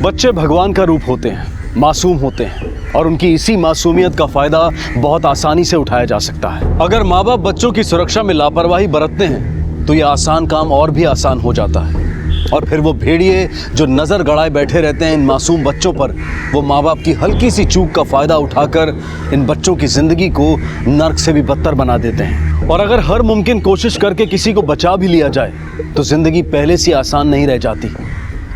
बच्चे भगवान का रूप होते हैं, मासूम होते हैं और उनकी इसी मासूमियत का फायदा बहुत आसानी से उठाया जा सकता है। अगर माँ बाप बच्चों की सुरक्षा में लापरवाही बरतते हैं तो ये आसान काम और भी आसान हो जाता है और फिर वो भेड़िए जो नज़र गड़ाए बैठे रहते हैं इन मासूम बच्चों पर, वो माँ बाप की हल्की सी चूक का फ़ायदा उठाकर इन बच्चों की ज़िंदगी को नर्क से भी बदतर बना देते हैं। और अगर हर मुमकिन कोशिश करके किसी को बचा भी लिया जाए तो ज़िंदगी पहले से आसान नहीं रह जाती।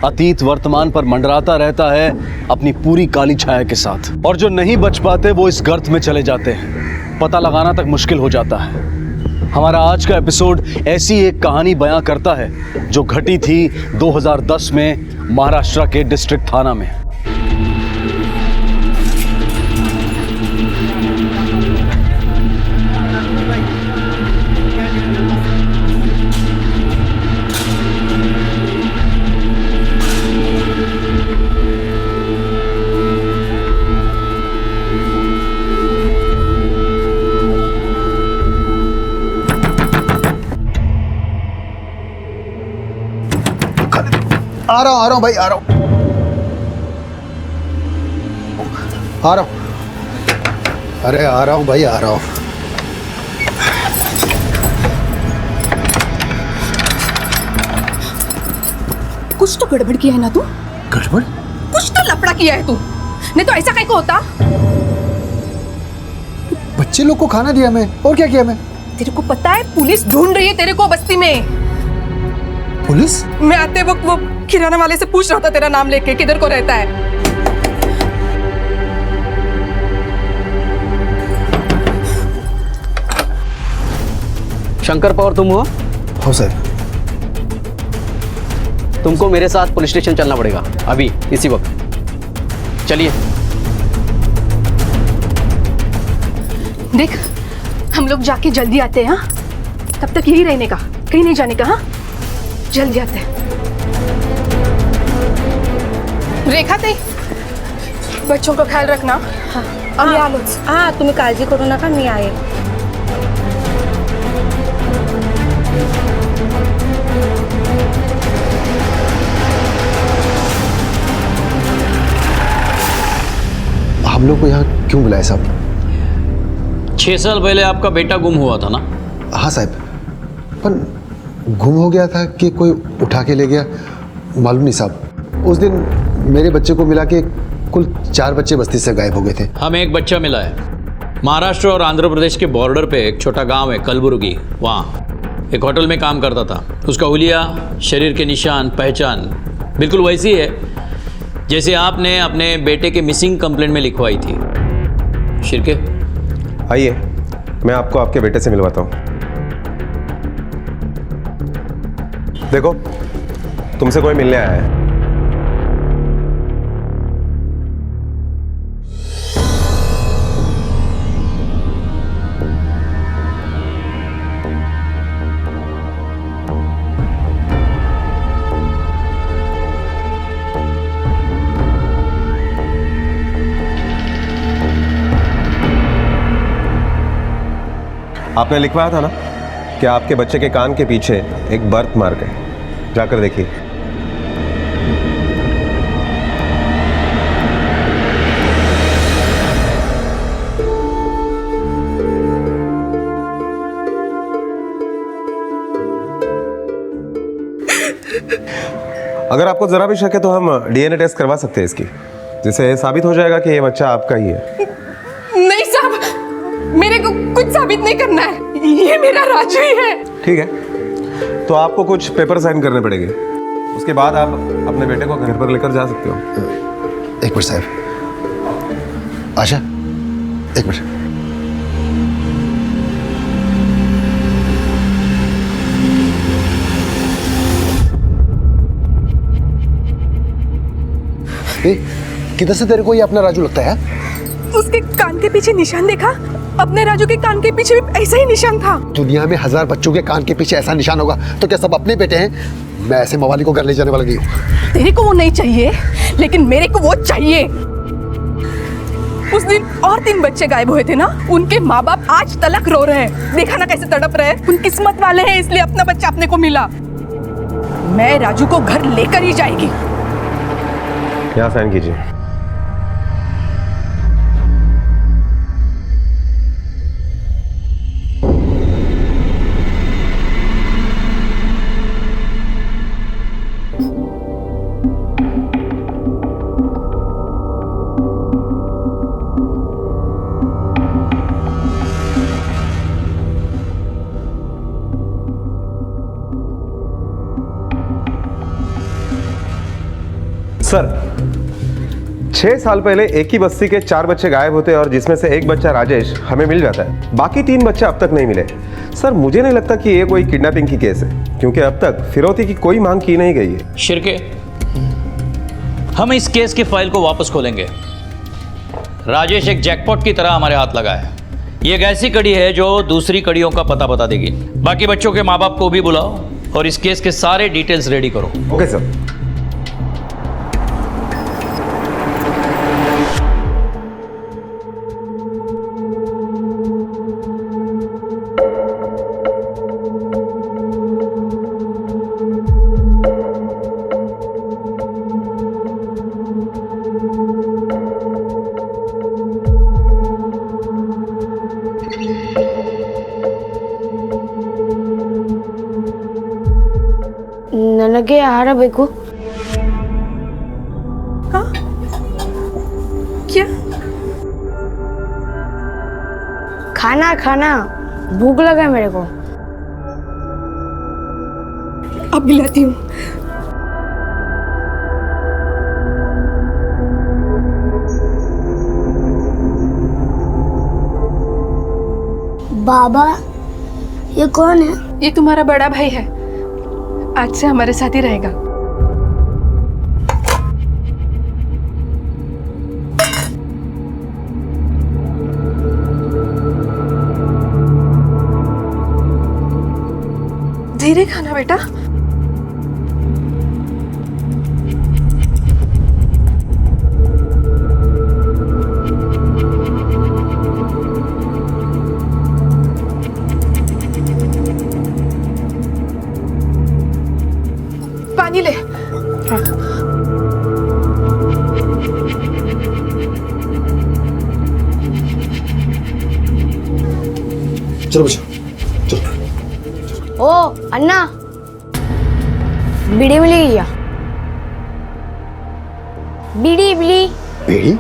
अतीत वर्तमान पर मंडराता रहता है अपनी पूरी काली छाया के साथ, और जो नहीं बच पाते वो इस गर्त में चले जाते हैं, पता लगाना तक मुश्किल हो जाता है। हमारा आज का एपिसोड ऐसी एक कहानी बयां करता है जो घटी थी 2010 में महाराष्ट्र के डिस्ट्रिक्ट थाना में। आ रहा हूँ भाई, आ रहा हूँ। अरे आ रहा हूँ भाई, आ रहा हूँ। कुछ तो गड़बड़ किया है ना तू? गड़बड़? कुछ तो लफड़ा किया है तू, नहीं तो ऐसा कैसे होता? बच्चे लोग को खाना दिया मैं, और क्या किया मैं? तेरे को पता है पुलिस ढूंढ रही है तेरे को बस्ती में। पुलिस? मैं आते वक्त वो किराना वाले से पूछ रहा था तेरा नाम लेके, किधर को रहता है। शंकर पवार तुम हो? हो सर। तुमको मेरे साथ पुलिस स्टेशन चलना पड़ेगा अभी इसी वक्त। चलिए। देख, हम लोग जाके जल्दी आते हैं। हाँ, तब तक यही रहने का, कहीं नहीं जाने का। हाँ, जल्दी आते हैं। रेखा ते बच्चों का ख्याल रखना। हाँ, आम्ही आलोच। हाँ, तुम्ही काळजी करू नका, मी आहे। हम लोग को यहाँ क्यों बुलाया साहब? 6 साल पहले आपका बेटा गुम हुआ था ना? हाँ साहब, पर गुम हो गया था कि कोई उठा के ले गया मालूम नहीं साहब। उस दिन मेरे बच्चे को मिला के कुल 4 बच्चे बस्ती से गायब हो गए थे। हमें एक बच्चा मिला है महाराष्ट्र और आंध्र प्रदेश के बॉर्डर पे, एक छोटा गांव है कलबुर्गी, वहाँ एक होटल में काम करता था। उसका हुलिया, शरीर के निशान, पहचान बिल्कुल वैसी है जैसे आपने अपने बेटे के मिसिंग कंप्लेंट में लिखवाई थी। शिरके, आइए, मैं आपको आपके बेटे से मिलवाता हूँ। देखो, तुमसे कोई मिलने आया है। आपने लिखवाया था ना कि आपके बच्चे के कान के पीछे एक बर्थ मार्क है, जाकर देखिए। अगर आपको जरा भी शक है तो हम डीएनए टेस्ट करवा सकते हैं इसकी, जिससे साबित हो जाएगा कि ये बच्चा आपका ही है। नहीं साहब, मेरे को कुछ साबित नहीं करना है, ये मेरा राजू ही है। ठीक है, तो आपको कुछ पेपर साइन करने पड़ेंगे, उसके बाद आप अपने बेटे को घर पर लेकर जा सकते हो। एक मिनट साहब, आशा एक मिनट। किधर से तेरे को ये अपना राजू लगता है? उसके कान के पीछे निशान देखा? अपने राजू के कान के पीछे भी ऐसा ही निशान था। दुनिया में 1000 बच्चों के कान के पीछे ऐसा निशान होगा तो क्या सब अपने बेटे हैं? मैं ऐसे मवाली को घर ले जाने वाला नहीं हूँ। तेरे को वो नहीं चाहिए, लेकिन मेरे को वो चाहिए। उस दिन और 3 बच्चे गायब हुए थे ना, उनके माँ बाप आज तलक रो रहे हैं। देखा ना कैसे तड़प रहे हैं। उन किस्मत वाले हैं इसलिए अपना बच्चा अपने को मिला। मैं राजू को घर लेकर ही जाएगी। यहाँ साइन कीजिए। सर, 6 साल पहले एक ही बस्ती के 4 बच्चे गायब होते और जिसमें से एक बच्चा राजेश हमें मिल जाता है, बाकी 3 बच्चे अब तक नहीं मिले। सर, मुझे नहीं लगता कि ये कोई किडनैपिंग की केस है, क्योंकि अब तक फिरौती की कोई मांग की नहीं गई है। शिरके, हम इस केस की फाइल को वापस खोलेंगे। राजेश एक जैकपॉट की तरह हमारे हाथ लगा है। ये एक ऐसी कड़ी है जो दूसरी कड़ियों का पता बता देगी। बाकी बच्चों के माँ बाप को भी बुलाओ और इस केस के सारे डिटेल्स रेडी करो। Okay sir. ನನಗೆ ಆಹಾರ ಬೇಕು. हाँ क्या? खाना खाना भूख लगा है मेरे को. अब खिलाती हूँ. बाबा, ये कौन है? ये तुम्हारा बड़ा भाई है, आज से हमारे साथ ही रहेगा. धीरे खाना बेटा. पानी ले. चलो बच्चा, चलो. ओ अन्ना, बीड़ी मिलेगी क्या? बीड़ी बीड़ी. बीड़ी?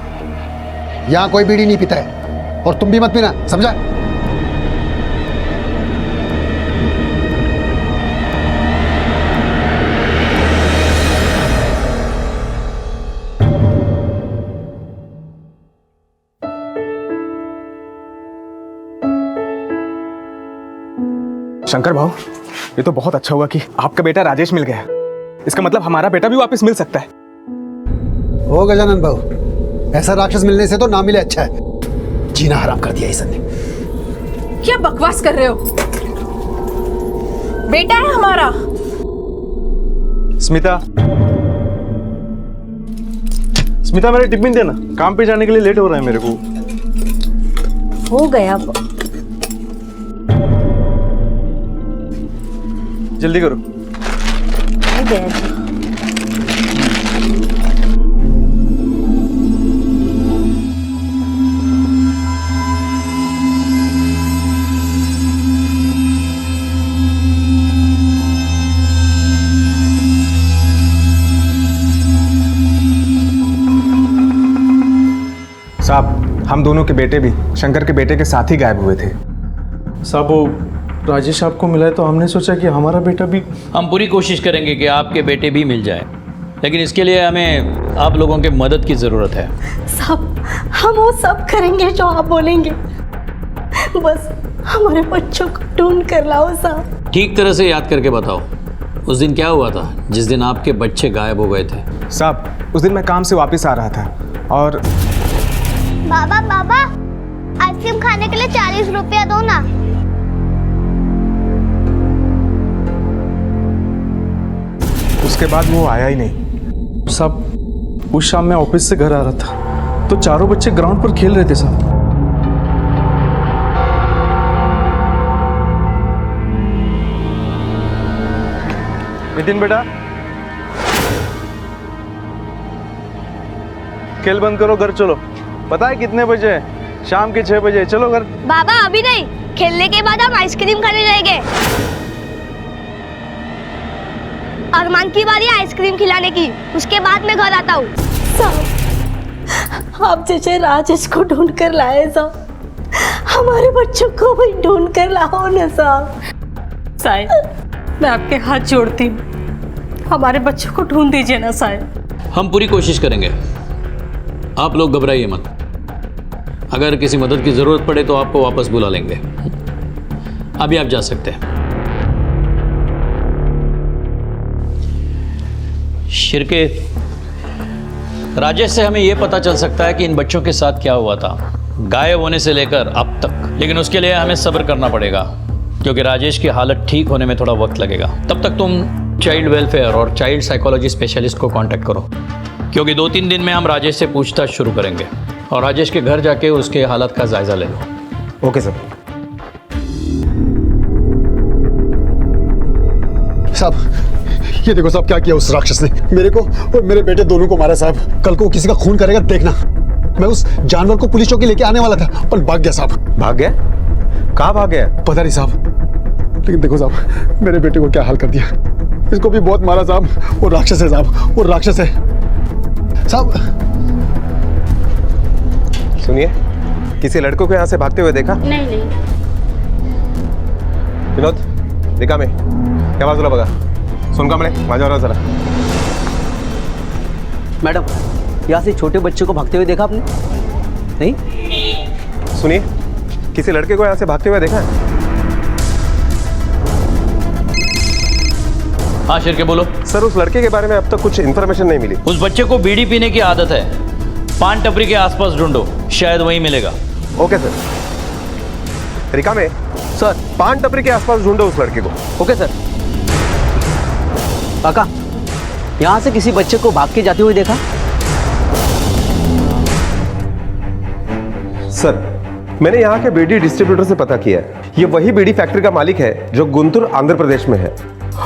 यहाँ कोई बीड़ी नहीं पीता है और तुम भी मत पीना, समझा? शंकर भाऊ, ये तो बहुत अच्छा हुआ कि आपका बेटा राजेश मिल गया। इसका मतलब हमारा बेटा भी वापस मिल सकता है। ओ गजानन भाऊ, ऐसा राक्षस मिलने से तो ना मिले अच्छा है। जीना हराम कर दिया ईसन ने। क्या बकवास कर रहे हो? बेटा है हमारा. स्मिता, स्मिता मेरा टिफिन देना, काम पे जाने के लिए लेट हो रहा है मेरे को. हो गया. जल्दी करो. साहब, हम दोनों के बेटे भी शंकर के बेटे के साथ ही गायब हुए थे. साहब, वो राजेश आपको मिला है तो हमने सोचा कि हमारा बेटा भी. हम पूरी कोशिश करेंगे कि आपके बेटे भी मिल जाए, लेकिन इसके लिए हमें आप लोगों के मदद की ज़रूरत है. सब हम वो सब करेंगे जो आप बोलेंगे, बस हमारे बच्चों को ढूंढ कर लाओ साहब. ठीक तरह से याद करके बताओ, उस दिन क्या हुआ था जिस दिन आपके बच्चे गायब हो गए थे? साहब, उस दिन मैं काम से वापस आ रहा था और बाबा बाबा, आइसक्रीम खाने के लिए 40 रुपया दो ना. उसके बाद वो आया ही नहीं. साहब, उस शाम मैं ऑफिस से घर आ रहा था तो चारों बच्चे ग्राउंड पर खेल रहे थे साहब. नितिन बेटा, खेल बंद करो, घर चलो। पता है कितने बजे है? शाम के 6 बजे। चलो घर। बाबा अभी नहीं, खेलने के बाद हम आइसक्रीम खाने जाएंगे। अरमान की बारी आइसक्रीम खिलाने की, उसके बाद मैं घर आता हूँ। साहब, आप जैसे राजेश को ढूंढ कर लाए साहब, हमारे बच्चों को भी ढूंढ कर लाओ ना साहब। साहिब, मैं आपके हाथ जोड़ती हूँ, हमारे बच्चों को ढूंढ दीजिए ना साहिब। हम पूरी कोशिश करेंगे, आप लोग घबराइए मत। अगर किसी मदद की ज़रूरत पड़े तो आपको वापस बुला लेंगे। अभी आप जा सकते हैं। शिरके, राजेश से हमें यह पता चल सकता है कि इन बच्चों के साथ क्या हुआ था गायब होने से लेकर अब तक, लेकिन उसके लिए हमें सब्र करना पड़ेगा क्योंकि राजेश की हालत ठीक होने में थोड़ा वक्त लगेगा। तब तक तुम चाइल्ड वेलफेयर और चाइल्ड साइकोलॉजी स्पेशलिस्ट को कांटेक्ट करो, क्योंकि 2-3 दिन में हम राजेश से पूछताछ शुरू करेंगे और राजेश के घर जाके उसके हालत का जायजा ले लो। Okay sir. साहब, ये देखो साहब क्या किया उस राक्षस ने। मेरे को और मेरे बेटे दोनों को मारा साहब। कल को किसी का खून करेगा देखना। मैं उस जानवर को पुलिस चौकी लेके आने वाला था पर भाग गया साहब। भाग गया? कहाँ भाग गया? पता नहीं साहब, लेकिन देखो साहब मेरे बेटे को क्या हाल कर दिया। इसको भी बहुत मारा साहब। वो राक्षस है साहब, वो राक्षस है साहब। सुनिए, किसी लड़कों को यहाँ से भागते हुए देखा? नहीं। विनोद, देखा मैं क्या बाजूला बघा, सुन का मैंने माझ्यावर चला। मैडम, यहाँ से छोटे बच्चे को भागते हुए देखा आपने? नहीं? सुनिए, किसी लड़के को यहाँ से भागते हुए देखा है? हाँ शिरके, बोलो। सर, उस लड़के के बारे में अब तक कुछ इन्फॉर्मेशन नहीं मिली। उस बच्चे को बीड़ी पीने की आदत है, पान टपरी के आसपास ढूंढो, शायद वहीं मिलेगा। Okay sir. रिका में सर। पान टपरी के आसपास ढूंढो उस लड़के को। Okay sir. काका, यहाँ से किसी बच्चे को भाग के जाते हुए देखा? सर, मैंने यहाँ के बीड़ी डिस्ट्रीब्यूटर से पता किया है। ये वही बीड़ी फैक्ट्री का मालिक है जो गुंटूर आंध्र प्रदेश में है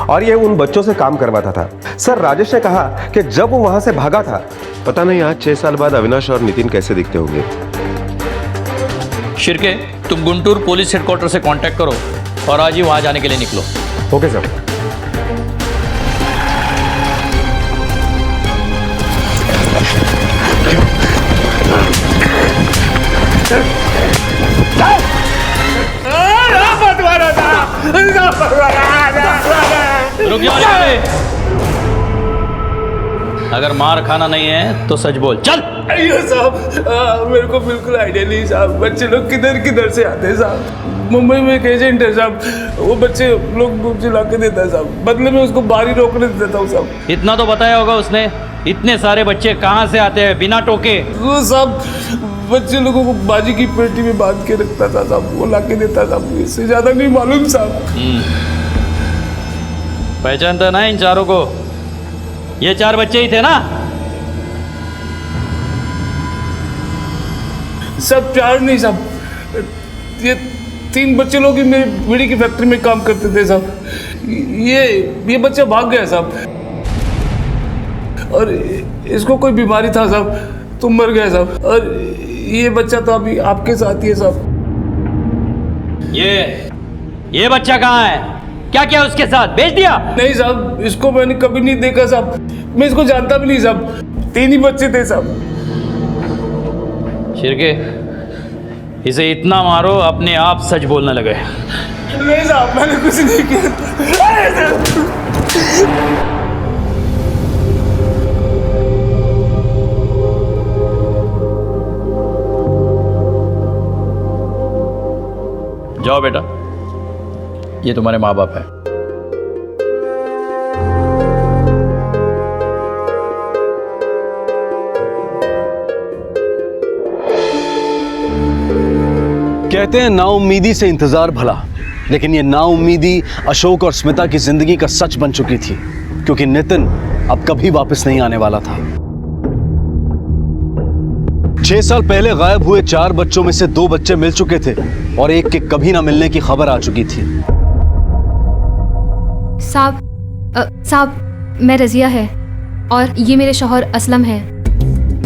और ये उन बच्चों से काम करवाता था। सर, राजेश ने कहा कि जब वो वहां से भागा था, पता नहीं आज 6 साल बाद अविनाश और नितिन कैसे दिखते होंगे। शिरके, तुम गुंटूर पुलिस हेडक्वार्टर से कांटेक्ट करो और आज ही वहां जाने के लिए निकलो। Okay sir. रुक जाओ। अगर मार खाना नहीं है तो सच बोल। चल। अयो साहब, मेरे को बिल्कुल आइडिया नहीं साहब। बच्चे लोग किधर से आते हैं साहब। मुंबई में एक एजेंट है साहब, वो बच्चे लोग मुझे ला के देता है साहब, बदले में उसको बाहर ही रोकने देता हूँ साहब। इतना तो बताया होगा उसने, इतने सारे बच्चे कहाँ से आते हैं बिना टोके? वो साहब बच्चे लोगों को बाजी की पेटी में बांध के रखता था साहब, वो ला के देता था। इससे ज्यादा नहीं मालूम साहब। पहचानता ना इन चारों को? ये 4 बच्चे ही थे ना? सब 4 नहीं साहब, ये 3 बच्चे लोग ही मेरी बीड़ी की फैक्ट्री में काम करते थे साहब। ये बच्चा भाग गया साहब और इसको कोई बीमारी था साहब, तो मर गया साहब। और ये बच्चा तो अभी आपके साथ ही है साहब। ये बच्चा कहाँ है? क्या क्या उसके साथ? बेच दिया? नहीं साहब, इसको मैंने कभी नहीं देखा साहब, मैं इसको जानता भी नहीं साहब। 3 ही बच्चे थे साहब। शिरके, इसे इतना मारो अपने आप सच बोलने लगे। नहीं साहब, मैंने कुछ नहीं किया। जाओ बेटा, ये तुम्हारे माँ बाप है। कहते हैं नाउम्मीदी से इंतजार भला, लेकिन ये नाउम्मीदी अशोक और स्मिता की जिंदगी का सच बन चुकी थी, क्योंकि नितिन अब कभी वापस नहीं आने वाला था। 6 साल पहले गायब हुए 4 बच्चों में से 2 बच्चे मिल चुके थे और एक के कभी ना मिलने की खबर आ चुकी थी। साहब, मैं रजिया है और ये मेरे शौहर असलम है।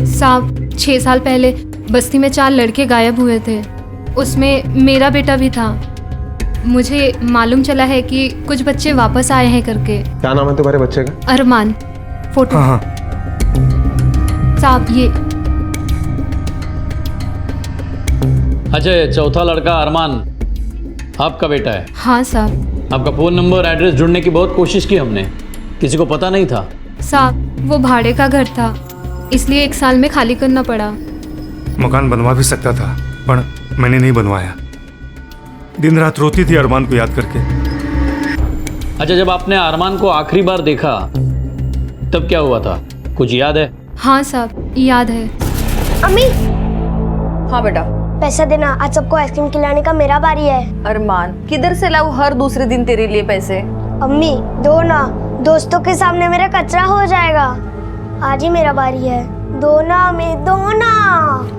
साहब, 6 साल पहले बस्ती में 4 लड़के गायब हुए थे, उसमें मेरा बेटा भी था। मुझे मालूम चला है कि कुछ बच्चे वापस आए हैं करके। क्या नाम है तुम्हारे बच्चे का? अरमान। फोटो। हाँ। साहब ये। अच्छा, ये चौथा लड़का अरमान आपका बेटा है? हाँ साहब। आपका फ़ोन नंबर एड्रेस ढूंढने की बहुत कोशिश की हमने, किसी को पता नहीं था। साहब वो भाड़े का घर था, इसलिए 1 साल में खाली करना पड़ा। मकान बनवा भी सकता था, पर मैंने नहीं बनवाया। दिन रात रोती थी अरमान को याद करके। अच्छा, जब आपने अरमान को आखिरी बार देखा तब क्या हुआ था, कुछ याद है? हाँ साहब याद है। अम्मी। हाँ बेटा। पैसा देना, आज सबको आइसक्रीम खिलाने का मेरा बारी है। अरमान किधर से लाऊं हर दूसरे दिन तेरे लिए पैसे? अम्मी दो ना, दोस्तों के सामने मेरा कचरा हो जाएगा। आज ही मेरा बारी है, दो ना अम्मी, दो ना।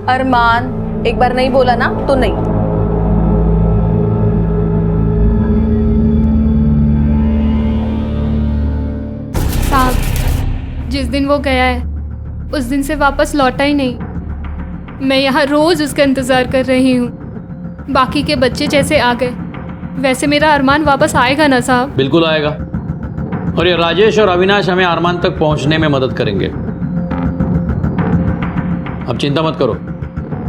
अरमान एक बार नहीं बोला ना तो नहीं। साहब जिस दिन वो गया है उस दिन से वापस लौटा ही नहीं। मैं यहाँ रोज उसका इंतजार कर रही हूँ। बाकी के बच्चे जैसे आ गए वैसे मेरा अरमान वापस आएगा ना साहब? बिल्कुल आएगा, और ये राजेश और अविनाश हमें अरमान तक पहुंचने में मदद करेंगे। अब चिंता मत करो,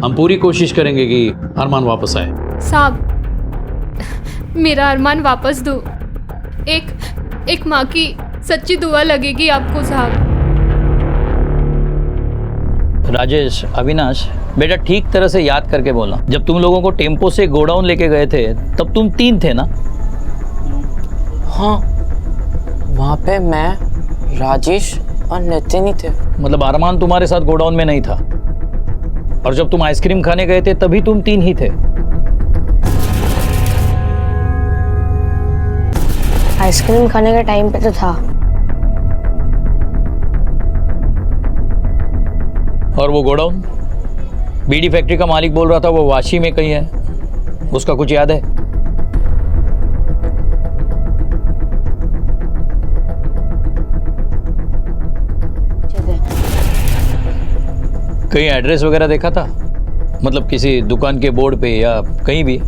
हम पूरी कोशिश करेंगे कि अरमान वापस आए। साहब मेरा अरमान वापस दो। एक माँ की सच्ची दुआ लगेगी आपको साहब। राजेश, अविनाश, बेटा ठीक तरह से याद करके बोलना, जब तुम लोगों को टेम्पो से गोडाउन लेके गए थे तब तुम 3 थे ना? हाँ, वहाँ पे मैं, राजेश और नितिन ही थे। मतलब अरमान तुम्हारे साथ गोडाउन में नहीं था, और जब तुम आइसक्रीम खाने गए थे तभी तुम 3 ही थे। आइसक्रीम खाने के टाइम पे तो था। और वो गोडाउन, बीड़ी फैक्ट्री का मालिक बोल रहा था वो वाशी में कहीं है, उसका कुछ याद है? कहीं एड्रेस वगैरह देखा था, मतलब किसी दुकान के बोर्ड पे या कहीं भी,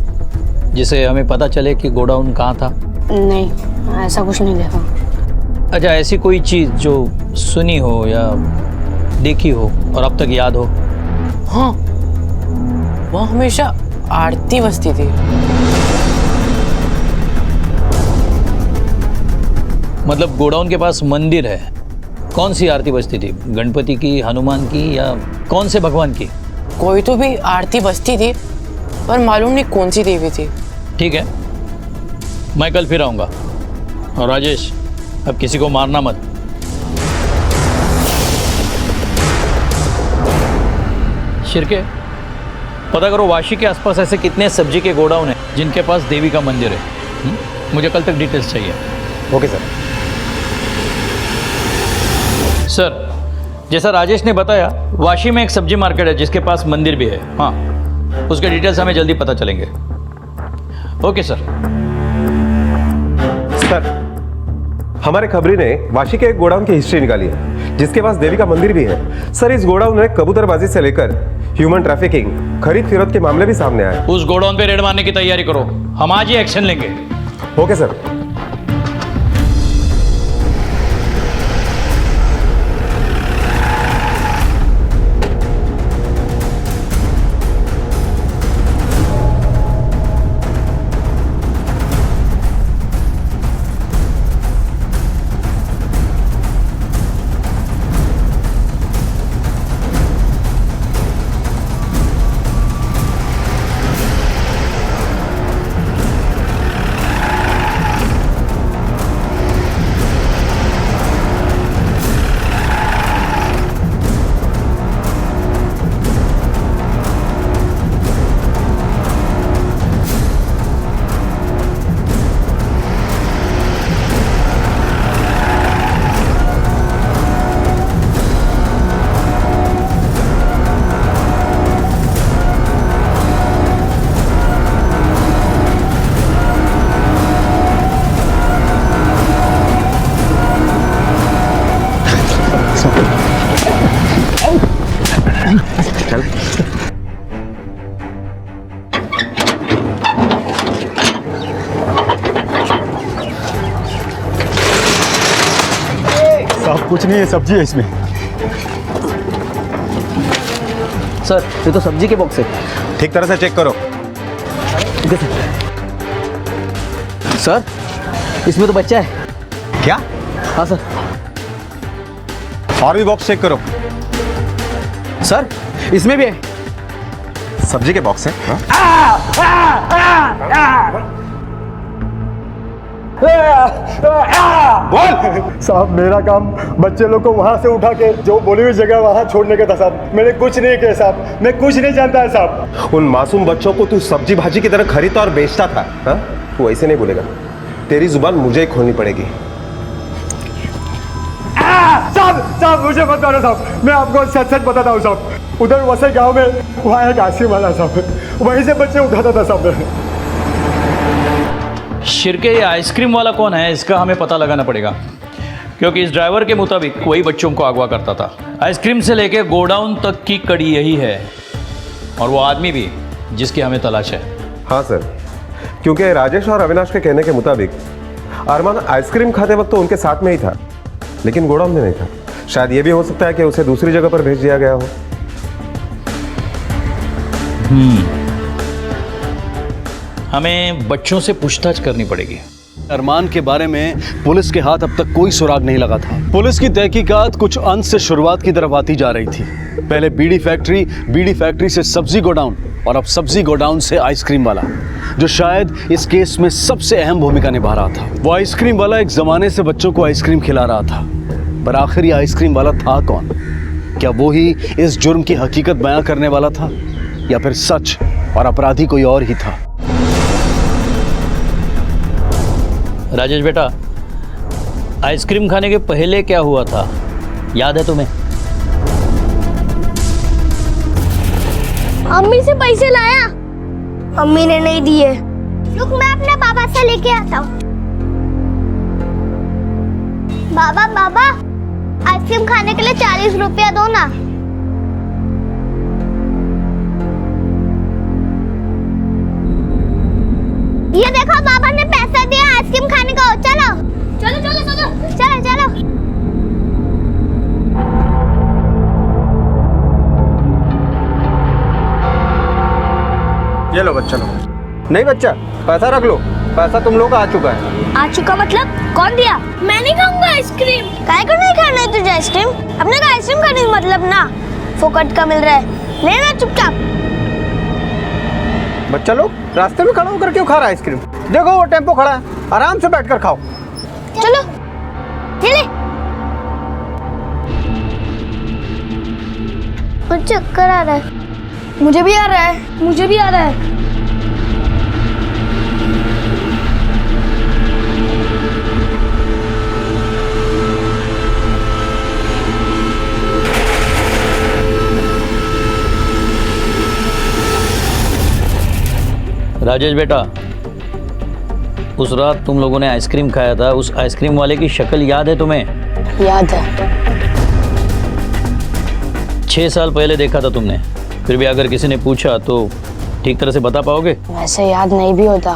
जिसे हमें पता चले कि गोडाउन कहाँ था? नहीं, ऐसा कुछ नहीं देखा। अच्छा, ऐसी कोई चीज़ जो सुनी हो या देखी हो और अब तक याद हो? हाँ, वो हमेशा आरती बजती थी। मतलब गोडाउन के पास मंदिर है, कौन सी आरती बजती थी? गणपति की, हनुमान की, या कौन से भगवान की? कोई तो भी आरती बजती थी, पर मालूम नहीं कौन सी देवी थी। ठीक है, मैं कल फिर आऊँगा। और राजेश, अब किसी को मारना मत। शिरके, पता करो वाशी के आसपास ऐसे कितने सब्जी के गोडाउन हैं जिनके पास देवी का मंदिर है। मुझे कल तक डिटेल्स चाहिए। Okay sir. सर, जैसा राजेश ने बताया, वाशी में एक सब्जी मार्केट है जिसके पास मंदिर भी है। हाँ, उसके डिटेल्स हमें जल्दी पता चलेंगे। Okay sir. सर, हमारे खबरी ने वाशी के एक गोडाउन की हिस्ट्री निकाली है जिसके पास देवी का मंदिर भी है। सर, इस गोडाउन में कबूतरबाजी से लेकर ह्यूमन ट्रैफिकिंग, खरीद फरोख्त के मामले भी सामने आए। उस गोडाउन पे रेड मारने की तैयारी करो, हम आज ही एक्शन लेंगे। Okay sir. कुछ नहीं है, सब्जी है इसमें। सर ये तो सब्जी के बॉक्स है। ठीक तरह से चेक करो। सर इसमें तो बच्चा है। क्या? हाँ सर। और भी बॉक्स चेक करो। सर इसमें भी है। सब्जी के बॉक्स है। बोल। साहब मेरा काम बच्चे लोग को वहाँ से उठा के जो बोली हुई जगह वहाँ छोड़ने का था साहब। मैंने कुछ नहीं किया साहब, मैं कुछ नहीं जानता है साहब। उन मासूम बच्चों को तू सब्जी भाजी की तरह खरीदता और बेचता था, हाँ? तू ऐसे नहीं बोलेगा, तेरी जुबान मुझे ही खोलनी पड़ेगी। साहब मुझे मत मारो साहब, मैं आपको सच सच बताता हूँ साहब। उधर वसई गांव में वहाँ एक आइसक्रीम वाला साहब, वहीं से बच्चे उठाता था साहब। शिरके ये आइसक्रीम वाला कौन है, इसका हमें पता लगाना पड़ेगा, क्योंकि इस ड्राइवर के मुताबिक वही बच्चों को अगवा करता था। आइसक्रीम से लेके गोडाउन तक की कड़ी यही है, और वो आदमी भी जिसकी हमें तलाश है। हाँ सर, क्योंकि राजेश और अविनाश के कहने के मुताबिक अरमान आइसक्रीम खाते वक्त तो उनके साथ में ही था, लेकिन गोडाउन में नहीं था। शायद ये भी हो सकता है कि उसे दूसरी जगह पर भेज दिया गया हो। हमें बच्चों से पूछताछ करनी पड़ेगी। अरमान के बारे में पुलिस के हाथ अब तक कोई सुराग नहीं लगा था। पुलिस की तहकीकात कुछ अंत से शुरुआत की तरफ आती जा रही थी। पहले बीड़ी फैक्ट्री से सब्जी गोडाउन, और अब सब्जी गोडाउन से आइसक्रीम वाला, जो शायद इस केस में सबसे अहम भूमिका निभा रहा था। वो आइसक्रीम वाला एक जमाने से बच्चों को आइसक्रीम खिला रहा था, पर आखिर ये आइसक्रीम वाला था कौन? क्या वो ही इस जुर्म की हकीकत बयां करने वाला था, या फिर सच और अपराधी कोई और ही था? राजेश बेटा, आइसक्रीम खाने के पहले क्या हुआ था, याद है तुम्हें? अम्मी से पैसे लाया, अम्मी ने नहीं दिए। रुक, मैं अपने पापा से लेके आता हूँ। बाबा आइसक्रीम खाने के लिए 40 रुपया दो ना। ये देखो बाबा ने पैसा दिया आइसक्रीम खाने का। चलो चलो चलो चलो चलो चलो। ये लो बच्चा लो। नहीं बच्चा, पैसा रख लो, पैसा तुम लोग का आ चुका है। आ चुका मतलब? कौन दिया? मैं नहीं खाऊंगा आइसक्रीम। काहे को नहीं खाना है तुझे आइसक्रीम? अपने को आइसक्रीम खाने का मतलब ना फोकट का मिल रहा है, लेना चुपचाप। बच्चा लोग रास्ते में खड़ा होकर क्यों खा रहा है आइसक्रीम? देखो वो टेम्पो खड़ा है, आराम से बैठकर खाओ। चलो ले। मुझे चक्कर आ रहा है। मुझे भी आ रहा है। मुझे भी आ रहा है। राजेश बेटा, उस रात तुम लोगों ने आइसक्रीम खाया था, उस आइसक्रीम वाले की शक्ल याद है तुम्हें? याद है। 6 साल पहले देखा था तुमने, फिर भी अगर किसी ने पूछा तो ठीक तरह से बता पाओगे? वैसे याद नहीं भी होता,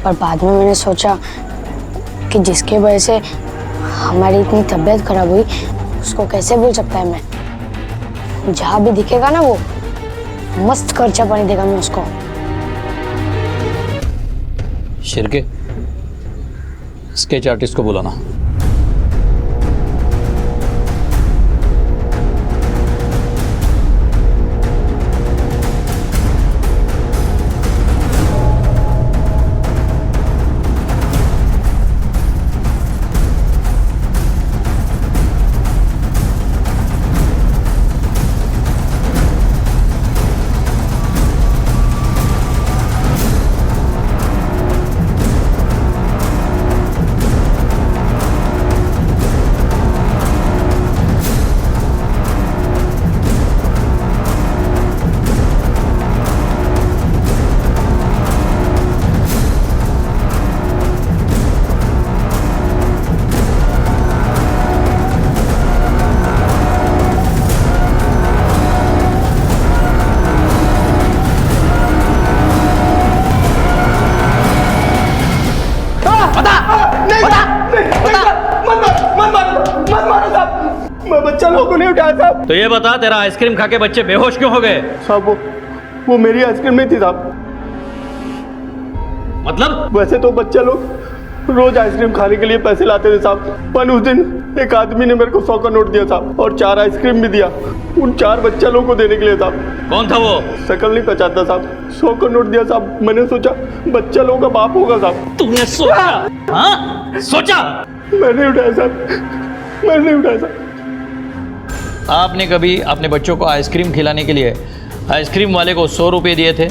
पर बाद में मैंने सोचा कि जिसके वजह से हमारी इतनी तबीयत खराब हुई उसको कैसे भूल सकता है मैं। जहाँ भी दिखेगा ना वो मस्त खर्चा पानी देगा मैं उसको। शिरके, स्केच आर्टिस्ट को बुलाना। बच्चा लोगों ने उठाया साहब। तो ये बता, तेरा आइसक्रीम खा के बच्चे बेहोश क्यों हो गए? साहब वो मेरी आइसक्रीम नहीं थी साहब। मतलब? वैसे तो बच्चे लोग रोज आइसक्रीम खाने के लिए पैसे लाते थे साहब, पर उस दिन एक आदमी ने मेरे को 100 का नोट दिया साहब और 4 आइसक्रीम भी दिया उन 4 बच्चे लोगों को देने के लिए साहब। कौन था वो? शक्ल नहीं पहचानता साहब। 100 का नोट दिया साहब। मैंने सोचा बच्चा लोगों का बाप होगा साहब। तूने सोचा? हाँ? सोचा? मैंने उठाया साहब, मैंने उठाया साहब। आपने कभी अपने बच्चों को आइसक्रीम खिलाने के लिए आइसक्रीम वाले को 100 रुपये दिए थे?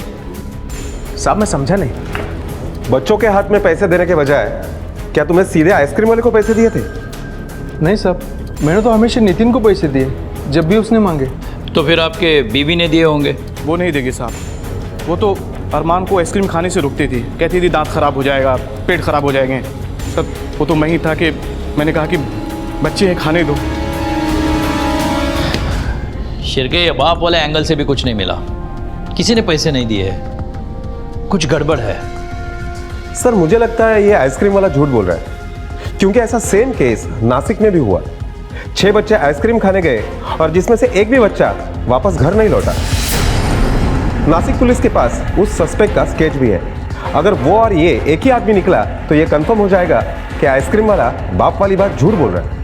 साहब मैं समझा नहीं। बच्चों के हाथ में पैसे देने के बजाय क्या तुम्हें सीधे आइसक्रीम वाले को पैसे दिए थे? नहीं साहब, मैंने तो हमेशा नितिन को पैसे दिए जब भी उसने मांगे। तो फिर आपके बीवी ने दिए होंगे? वो नहीं देगी साहब। वो तो अरमान को आइसक्रीम खाने से रुकती थी, कहती थी दांत खराब हो जाएगा, पेट खराब हो जाएंगे। सब वो तो मैं ही था कि मैंने कहा कि बच्चे हैं खाने दो। शिरके, ये बाप वाले एंगल से भी कुछ नहीं मिला। किसी ने पैसे नहीं दिए, कुछ गड़बड़ है। सर मुझे लगता है ये आइसक्रीम वाला झूठ बोल रहा है, क्योंकि ऐसा सेम केस नासिक में भी हुआ। 6 बच्चे आइसक्रीम खाने गए और जिसमें से एक भी बच्चा वापस घर नहीं लौटा। नासिक पुलिस के पास उस सस्पेक्ट का स्केच भी है। अगर वो और ये एक ही आदमी निकला तो ये कंफर्म हो जाएगा कि आइसक्रीम वाला बाप वाली बात झूठ बोल रहा है।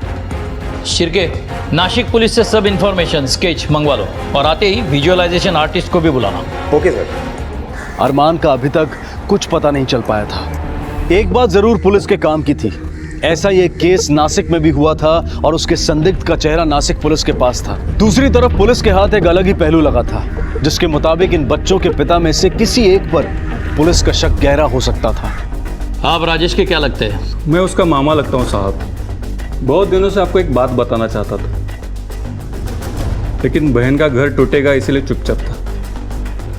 शिरके, नासिक पुलिस से सब इंफॉर्मेशन स्केच मंगवा लो और आते ही विजुअलाइजेशन आर्टिस्ट को भी बुलाना। Okay sir. अरमान का अभी तक कुछ पता नहीं चल पाया था। एक बात जरूर पुलिस के काम की थी, ऐसा ये केस नासिक में भी हुआ था और उसके संदिग्ध का चेहरा नासिक पुलिस के पास था। दूसरी तरफ पुलिस के हाथ एक अलग ही पहलू लगा था, जिसके मुताबिक इन बच्चों के पिता में से किसी एक पर पुलिस का शक गहरा हो सकता था। आप राजेश के क्या लगते हैं? मैं उसका मामा लगता हूँ साहब। बहुत दिनों से आपको एक बात बताना चाहता था, लेकिन बहन का घर टूटेगा इसलिए चुपचाप था।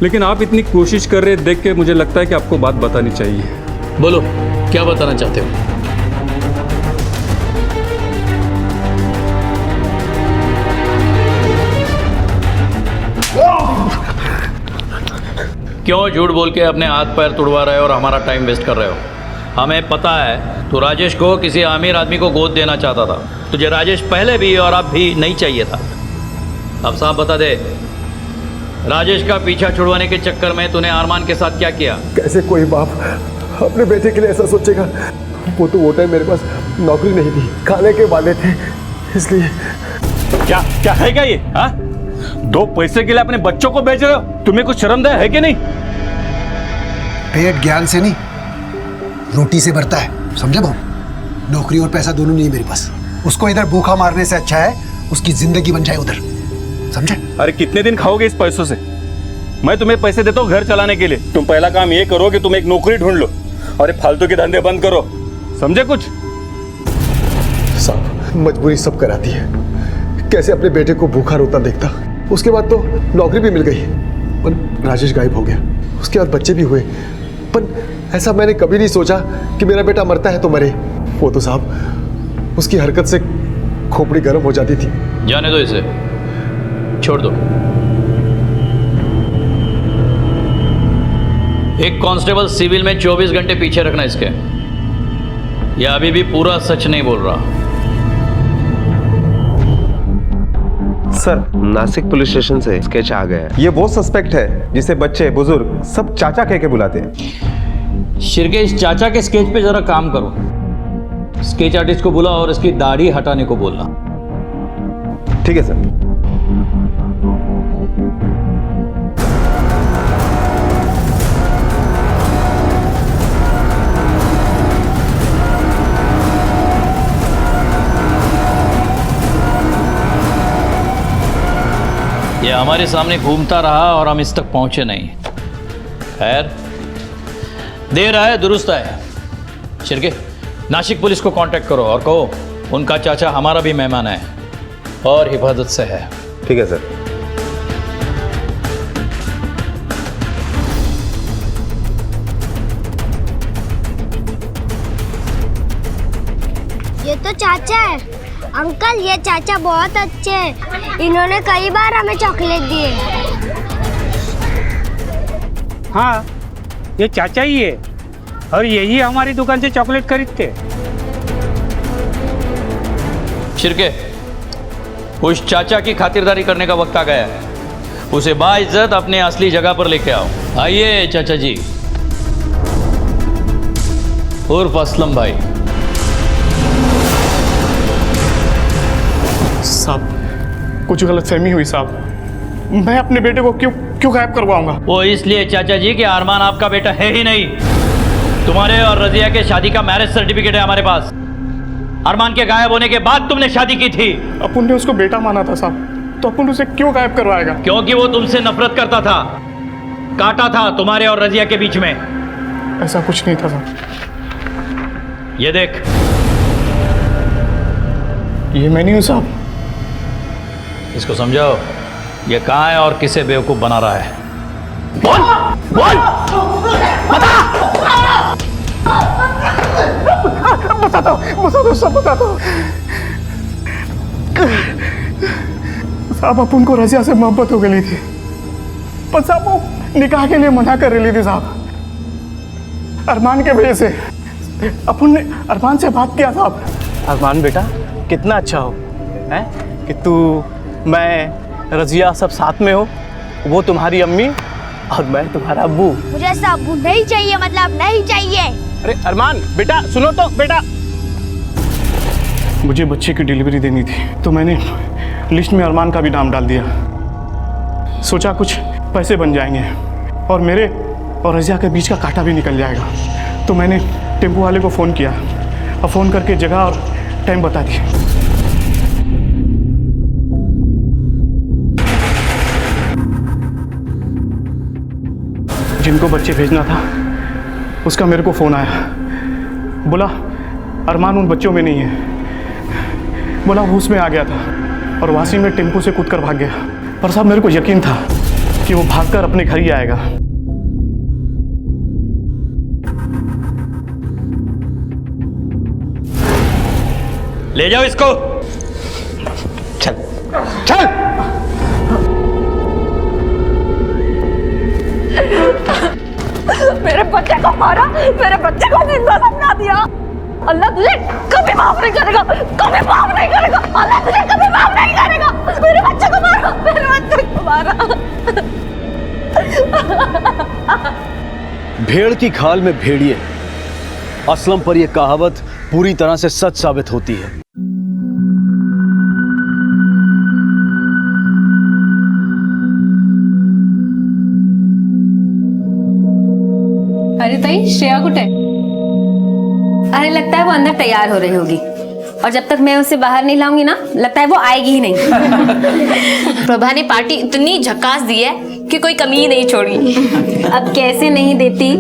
लेकिन आप इतनी कोशिश कर रहे देख के मुझे लगता है कि आपको बात बतानी चाहिए। बोलो, क्या बताना चाहते हो? क्यों झूठ बोल के अपने हाथ पैर तुड़वा रहे हो और हमारा टाइम वेस्ट कर रहे हो? हमें पता है तू राजेश को किसी अमीर आदमी को गोद देना चाहता था। तुझे राजेश पहले भी और अब भी नहीं चाहिए था। अब साहब बता दे, राजेश का पीछा छुड़वाने के चक्कर में तूने अरमान के साथ क्या किया? कैसे कोई बाप अपने बेटे के लिए ऐसा सोचेगा? वो तो वो टाइम मेरे पास नौकरी नहीं थी, खाने के वाले थे, इसलिए। क्या क्या है क्या ये? हाँ, 2 पैसे के लिए अपने बच्चों को बेच रहे हो? तुम्हें कुछ शर्म है कि नहीं? पेट ज्ञान से नहीं रोटी से भरता है, समझे बाबू? नौकरी और पैसा दोनों नहीं है मेरे पास। उसको इधर भूखा मारने से अच्छा है उसकी जिंदगी बन जाए उधर, समझे? अरे कितने दिन खाओगे इस पैसों से? मैं तुम्हें पैसे देता हूँ घर चलाने के लिए। तुम पहला काम ये करो कि तुम एक नौकरी ढूंढ लो और ये फालतू के धंधे बंद करो, समझे? कुछ साहब मजबूरी सब कराती है। कैसे अपने बेटे को भूखा रोता देखता। उसके बाद तो नौकरी भी मिल गई, पर राजेश गायब हो गया। उसके बाद बच्चे भी हुए, पर ऐसा मैंने कभी नहीं सोचा कि मेरा बेटा मरता है तो मरे। वो तो साहब उसकी हरकत से खोपड़ी गर्म हो जाती थी। जाने दो इसे, छोड़ दो। एक कांस्टेबल सिविल में 24 घंटे पीछे रखना इसके। यह अभी भी पूरा सच नहीं बोल रहा। सर नासिक पुलिस स्टेशन से स्केच आ गया है। ये वो सस्पेक्ट है जिसे बच्चे बुजुर्ग सब चाचा कह के बुलाते हैं। शिरके, इस चाचा के स्केच पे जरा काम करो। स्केच आर्टिस्ट को बुला और इसकी दाढ़ी हटाने को बोलना। ठीक है सर। ये हमारे सामने घूमता रहा और हम इस तक पहुंचे नहीं। खैर, देर आए दुरुस्त आए। शिरके, नासिक पुलिस को कांटेक्ट करो और कहो उनका चाचा हमारा भी मेहमान है और हिफाजत से है। ठीक है सर। ये तो चाचा है। अंकल, ये चाचा बहुत अच्छे हैं। इन्होंने कई बार हमें चॉकलेट दिए। हाँ, ये चाचा ही है और यही हमारी दुकान से चॉकलेट खरीदते। शिरके, उस चाचा की खातिरदारी करने का वक्त आ गया है। उसे बाइज्जत अपने असली जगह पर लेके आओ। आइए चाचा जी। उर्फ असलम भाई। साहब कुछ गलतफहमी हुई साहब। मैं अपने बेटे को क्यों गायब करवाऊंगा? वो इसलिए चाचा जी कि अरमान आपका बेटा है ही नहीं। तुम्हारे और रजिया के शादी का मैरिज सर्टिफिकेट है हमारे पास। अरमान के गायब होने के बाद तुमने शादी की थी। अपन ने उसको बेटा माना था साहब, तो अपन उसे क्यों गायब करवाएगा? क्योंकि वो तुमसे नफरत करता था, काटा था तुम्हारे और रजिया के बीच में। ऐसा कुछ नहीं था साहब। ये देख, ये मैं नहीं हूं साहब। इसको समझाओ ये कहाँ है और किसे बेवकूफ बना रहा है। बोल बोल बता दो सब बता दो। साहब अपन को रजिया से मोहब्बत हो गई थी, पर साहब वो निकाह के लिए मना कर रही थी साहब। अरमान के वजह से अपन ने अरमान से बात किया साहब। अरमान बेटा कितना अच्छा हो है कि तू, मैं, रजिया सब साथ में हो। वो तुम्हारी अम्मी और मैं तुम्हारा अब्बू। मुझे ऐसा अब्बू नहीं चाहिए, मतलब नहीं चाहिए। अरे अरमान बेटा सुनो तो बेटा। मुझे बच्चे की डिलीवरी देनी थी, तो मैंने लिस्ट में अरमान का भी नाम डाल दिया। सोचा कुछ पैसे बन जाएंगे और मेरे और रजिया के बीच का कांटा भी निकल जाएगा। तो मैंने टेम्पो वाले को फ़ोन किया और फ़ोन करके जगह और टाइम बता दिया। जिनको बच्चे भेजना था उसका मेरे को फ़ोन आया, बोला अरमान उन बच्चों में नहीं है। बोला होश में आ गया था और वासी में टेम्पो से कूदकर भाग गया। पर साहब मेरे को यकीन था कि वो भागकर अपने घर ही आएगा। ले जाओ इसको। चल चल। मेरे बच्चे को मारा, मेरे बच्चे को जिंदा समझा दिया। अल्लाह तुझे कभी माफ नहीं करेगा, कभी माफ नहीं करेगा। अल्लाह तुझे कभी माफ नहीं करेगा। मेरे बच्चे को मारा, मेरे बच्चे को मारा। भेड़ की खाल में भेड़िए, असलम पर यह कहावत पूरी तरह से सच साबित होती है। अरे ताई, श्रेया कुठे? अरे लगता है वो अंदर तैयार हो रही होगी, और जब तक मैं उसे बाहर नहीं लाऊंगी ना, लगता है वो आएगी ही नहीं। प्रभा ने पार्टी इतनी झकास दी है कि कोई कमी ही नहीं छोड़ी। अब कैसे नहीं देती,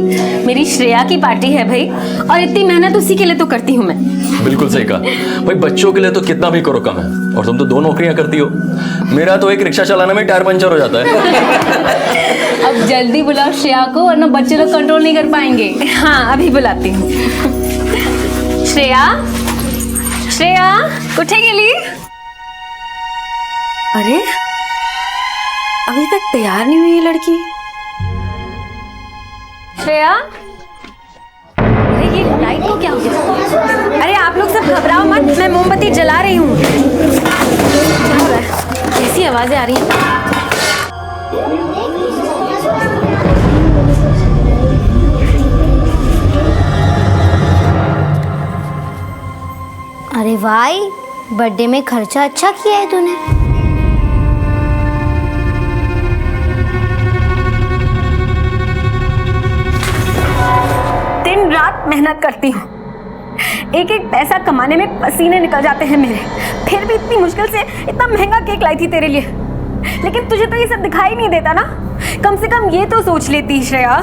मेरी श्रेया की पार्टी है भाई, और इतनी मेहनत उसी के लिए तो करती हूँ मैं। बिल्कुल सही कहा भाई, बच्चों के लिए तो कितना भी करो कम है, और तुम तो 2 नौकरियां करती हो। मेरा तो एक रिक्शा चलाने में टायर पंचर हो जाता है। अब जल्दी बुलाओ श्रेया को, वरना बच्चे लोग कंट्रोल नहीं कर पाएंगे। हाँ अभी बुलाती हूँ। श्रेया, श्रेया उठे गेली? अरे अभी तक तैयार नहीं हुई ये लड़की। श्रेया, अरे ये लाइट को क्या हो गया? अरे आप लोग सब घबराओ मत, मैं मोमबत्ती जला रही हूँ। क्या हो रहा है? कैसी आवाजें आ रही हैं? अरे भाई, बर्थडे में खर्चा अच्छा किया है तूने। दिन रात मेहनत करती हूँ, एक एक पैसा कमाने में पसीने निकल जाते हैं मेरे, फिर भी इतनी मुश्किल से इतना महंगा केक लाई थी तेरे लिए। लेकिन तुझे तो ये सब दिखाई नहीं देता ना। कम से कम ये तो सोच लेती श्रेया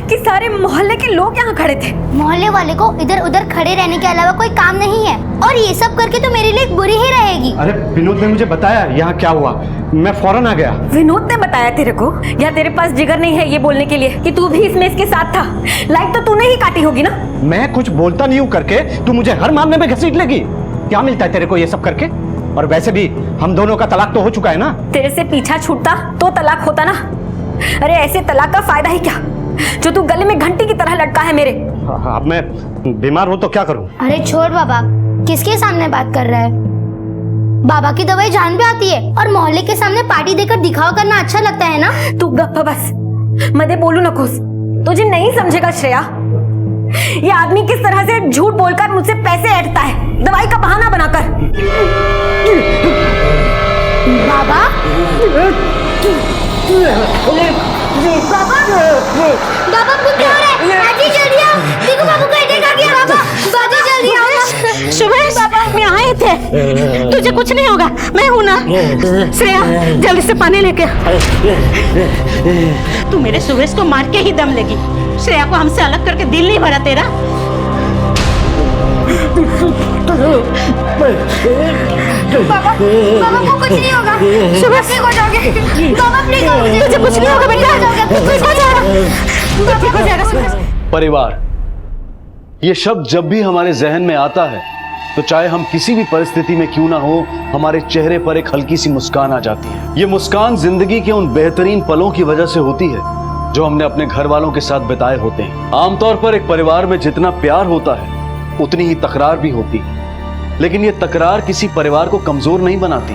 कि सारे मोहल्ले के लोग यहाँ खड़े थे। मोहल्ले वाले को इधर उधर खड़े रहने के अलावा कोई काम नहीं है, और ये सब करके तो मेरे लिए बुरी ही रहेगी। अरे विनोद ने मुझे बताया यहाँ क्या हुआ, मैं फौरन आ गया। विनोद ने बताया तेरे को, या तेरे पास जिगर नहीं है ये बोलने के लिए कि तू भी इसमें इसके साथ था? लाइट तो तूने ही काटी होगी ना। मैं कुछ बोलता नहीं हूँ करके तू मुझे हर मामले में घसीट लेगी? क्या मिलता है तेरे को ये सब करके? और वैसे भी हम दोनों का तलाक तो हो चुका है ना। तेरे से पीछा छूटता तो तलाक होता ना। अरे ऐसे तलाक का फायदा ही क्या, जो तू गले में घंटी की तरह लटका है मेरे। अब मैं बीमार हूँ तो क्या करूँ? अरे छोड़ बाबा, किसके सामने बात कर रहा है? बाबा की दवाई जान पे आती है और मोहल्ले के सामने पार्टी देकर दिखावा करना अच्छा लगता है ना। तू गप्पा बस, मदे बोलू न खुश। तुझे नहीं समझेगा श्रेया, ये आदमी किस तरह से झूठ बोलकर मुझसे पैसे ऐंठता है दवाई का बहाना बनाकर। बाबा बाबा कुछ क्या हो रहा है? आजी जल्दी आओ, देखो बाबू का अटैक आ गया। बाबा बाबा जल्दी आओ। सुबह बाबा में आए थे, तुझे कुछ नहीं होगा, मैं हूं ना। श्रेया जल्दी से पानी लेके आ। तू मेरे सुबह को मार के ही दम लेगी। श्रेया को हमसे अलग करके दिल नहीं भरा तेरा। बाबा बाबा को कुछ नहीं होगा, सुबह ठीक हो जाओगे। बाबा प्लीज, तुझे कुछ नहीं होगा बेटा, ठीक हो जाएगा, ठीक हो जाएगा। परिवार, ये शब्द जब भी हमारे जहन में आता है तो चाहे हम किसी भी परिस्थिति में क्यों ना हो, हमारे चेहरे पर एक हल्की सी मुस्कान आ जाती है। ये मुस्कान जिंदगी के उन बेहतरीन पलों की वजह से होती है जो हमने अपने घर वालों के साथ बिताए होते हैं। आमतौर पर एक परिवार में जितना प्यार होता है उतनी ही तकरार भी होती है, लेकिन ये तकरार किसी परिवार को कमजोर नहीं बनाती,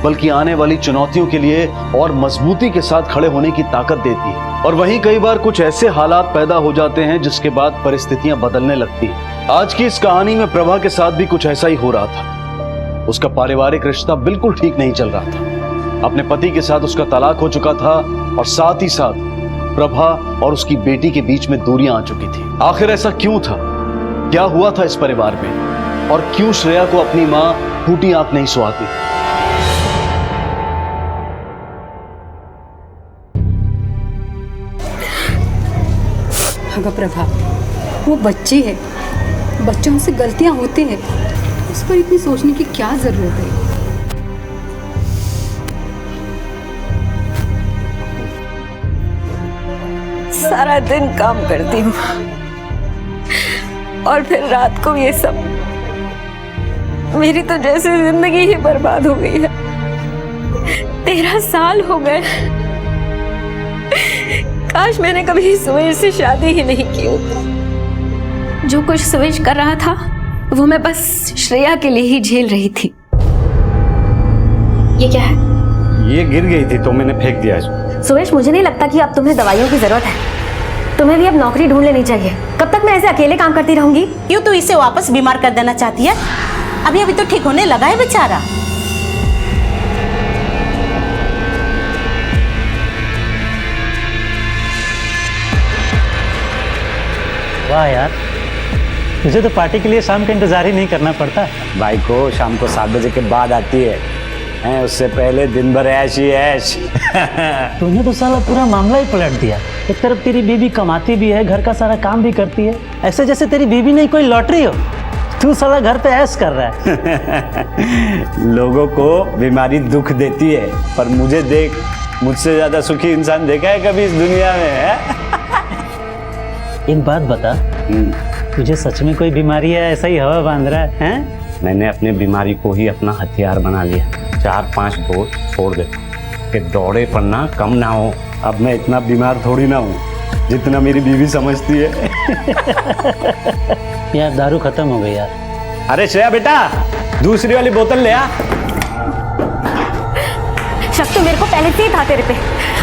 बल्कि आने वाली चुनौतियों के लिए और मजबूती के साथ खड़े होने की ताकत देती है। और वहीं कई बार कुछ ऐसे हालात पैदा हो जाते हैं जिसके बाद परिस्थितियां बदलने लगती हैं। आज की इस कहानी में प्रभा के साथ भी कुछ ऐसा ही हो रहा था। उसका पारिवारिक रिश्ता बिल्कुल ठीक नहीं चल रहा था। अपने पति के साथ उसका तलाक हो चुका था और साथ ही साथ प्रभा और उसकी बेटी के बीच में दूरियां आ चुकी थी। आखिर ऐसा क्यों था? क्या हुआ था इस परिवार में? और क्यों श्रेया को अपनी मां फूटी आंख नहीं सुहाती? अगर प्रभा, वो बच्ची है, बच्चों से गलतियां होती हैं, उस पर इतनी सोचने की क्या जरूरत है? सारा दिन काम करती हूँ और फिर रात को ये सब। मेरी तो जैसे जिंदगी ही बर्बाद हो गई है। 13 साल हो गए। काश मैंने कभी सुवेश से शादी ही नहीं की होती। जो कुछ सुवेश कर रहा था वो मैं बस श्रेया के लिए ही झेल रही थी। ये क्या है? ये गिर गई थी तो मैंने फेंक दिया। सुवेश, मुझे नहीं लगता कि अब तुम्हें दवाइयों की जरूरत है। तुम्हें भी अब नौकरी ढूंढ लेनी चाहिए। कब तक मैं ऐसे अकेले काम करती रहूंगी? क्यों तू इसे वापस बीमार कर देना चाहती है? अभी अभी तो ठीक होने लगा है बेचारा। वाह यार, तुझे तो पार्टी के लिए शाम का इंतजार ही नहीं करना पड़ता। भाई को शाम को 7 बजे के बाद आती है, उससे पहले दिन भर ऐश ही ऐश। तूने तो साला पूरा मामला ही पलट दिया। एक तरफ तेरी बीवी कमाती भी है, घर का सारा काम भी करती है, ऐसे जैसे तेरी बीवी नहीं कोई लॉटरी हो। तू साला घर पे ऐश कर रहा है। लोगों को बीमारी दुख देती है, पर मुझे देख, मुझसे ज्यादा सुखी इंसान देखा है कभी इस दुनिया में? है? एक बात बता, तुझे सच में कोई बीमारी है, ऐसा ही हवा बांध रहा है? मैंने अपने बीमारी को ही अपना हथियार बना लिया। 4-5 दौड़ छोड़ दे कि दौड़े पर ना कम ना हो। अब मैं इतना बीमार थोड़ी ना हूँ जितना मेरी बीवी समझती है। यार दारू खत्म हो गई यार। अरे श्रेया बेटा, दूसरी वाली बोतल ले आ। शक तो मेरे को पहले से ही था तेरे पे।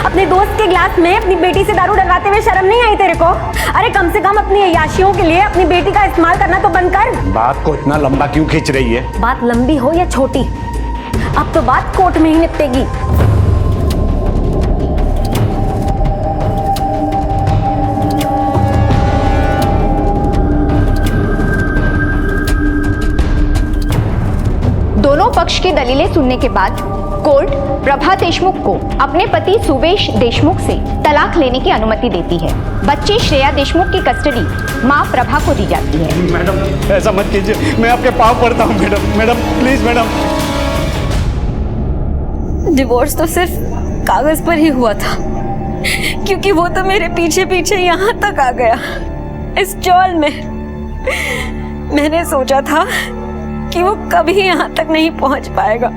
अपने दोस्त के गिलास में अपनी बेटी से दारू डलवाते हुए शर्म नहीं आई तेरे को? अरे कम से कम अपनी अय्याशियों के लिए अपनी बेटी का इस्तेमाल करना तो बंद कर। बात को इतना लंबा क्यों खींच रही है? बात लंबी हो या छोटी, अब तो बात कोर्ट में ही निपटेगी। दोनों पक्ष की दलीलें सुनने के बाद कोर्ट प्रभा देशमुख को अपने पति सुवेश देशमुख से तलाक लेने की अनुमति देती है। बच्ची श्रेया देशमुख की कस्टडी मां प्रभा को दी जाती है। मैडम ऐसा मत कीजिए, मैं आपके पांव पड़ता हूँ। Madam please madam. डिवोर्स तो सिर्फ कागज पर ही हुआ था, क्योंकि वो तो मेरे पीछे पीछे यहाँ तक आ गया। इस चौल में मैंने सोचा था कि वो कभी यहाँ तक नहीं पहुंच पाएगा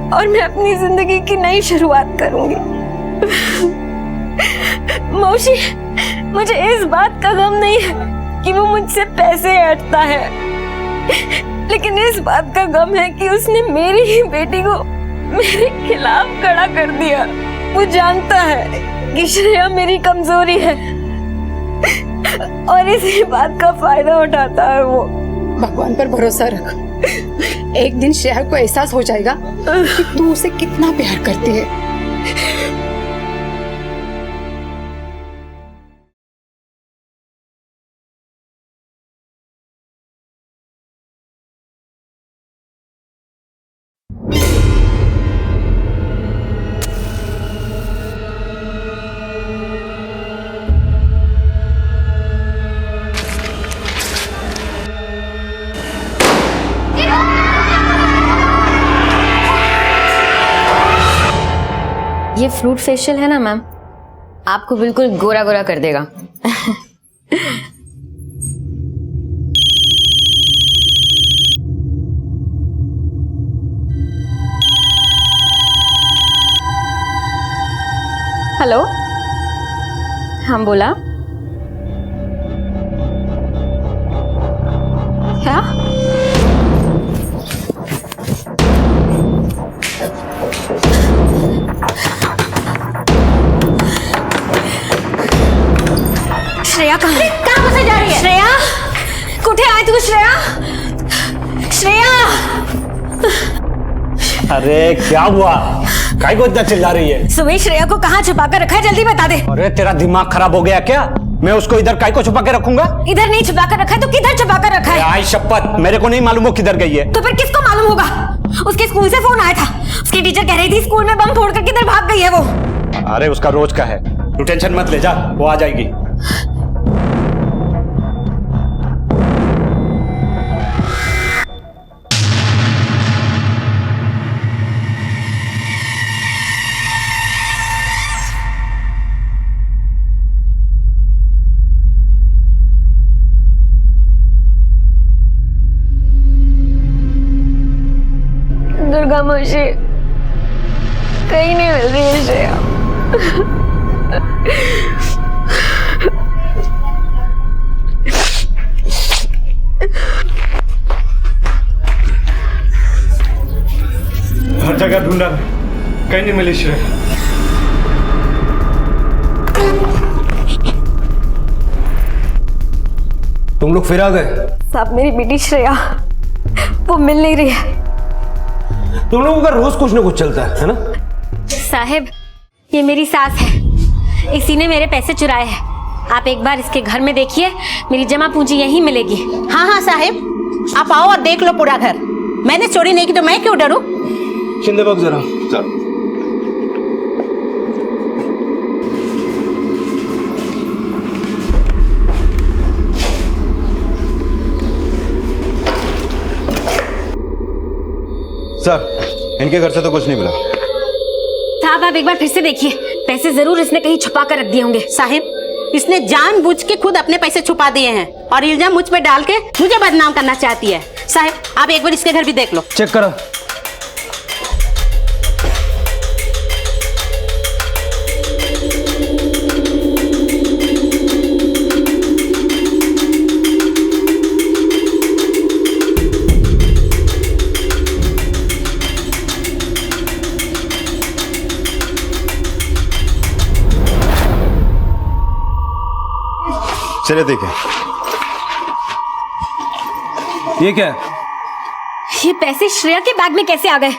और मैं अपनी जिंदगी की नई शुरुआत करूंगी। मौसी, मुझे इस बात का गम नहीं है कि वो मुझसे पैसे ऐंठता है, लेकिन इस बात का गम है कि उसने मेरी ही बेटी को मेरे खिलाफ खड़ा कर दिया। वो जानता है कि श्रेया मेरी कमजोरी है और इसी बात का फायदा उठाता है वो। भगवान पर भरोसा रख, एक दिन श्रेया को एहसास हो जाएगा कि तू उसे कितना प्यार करती है। ये फ्रूट फेशियल है ना मैम, आपको बिल्कुल गोरा गोरा कर देगा। हेलो, हाँ बोला। क्या? श्रेया कहाँ से जा रही है? श्रेया कुठे आहे तू? श्रेया, श्रेया। अरे क्या हुआ? काय को इतना चिल्ला रही है? सुबह श्रेया को कहाँ छुपा कर रखा है, जल्दी बता दे। अरे तेरा दिमाग खराब हो गया क्या? मैं उसको इधर काय को छुपा के रखूंगा? इधर नहीं छुपा कर रखा है तो किधर छुपा कर रखा है? आई शपथ, मेरे को नहीं मालूम वो किधर गई है। तो फिर किसको मालूम होगा? उसके स्कूल से फोन आया था, उसकी टीचर कह रही थी स्कूल में बम फोड़ कर किधर भाग गई है वो। अरे उसका रोज का है, तू टेंशन मत ले, जा वो आ जाएगी। दुर्गा मौसी कहीं नहीं मिल रही है श्रेया। हर जगह ढूंढा, कहीं नहीं मिली श्रेया। तुम लोग फिर आ गए? साहब मेरी बेटी श्रेया वो मिल नहीं रही है। तुम लोगों का रोज कुछ ना कुछ चलता है ना? साहब ये मेरी सास है, इसी ने मेरे पैसे चुराए हैं। आप एक बार इसके घर में देखिए, मेरी जमा पूंजी यहीं मिलेगी। हाँ हाँ साहब, आप आओ और देख लो पूरा घर। मैंने चोरी नहीं की तो मैं क्यों डरूं? शिंदे बाबू जरा सर, इनके घर से तो कुछ नहीं मिला। साहब आप एक बार फिर से देखिए, पैसे जरूर इसने कहीं छुपा कर रख दिए होंगे। साहिब इसने जानबूझ के खुद अपने पैसे छुपा दिए हैं और इल्जाम मुझ पे डाल के मुझे बदनाम करना चाहती है। साहिब आप एक बार इसके घर भी देख लो। चेक करो। चलिए देखें। ये क्या है? ये पैसे श्रेया के बैग में कैसे आ गए?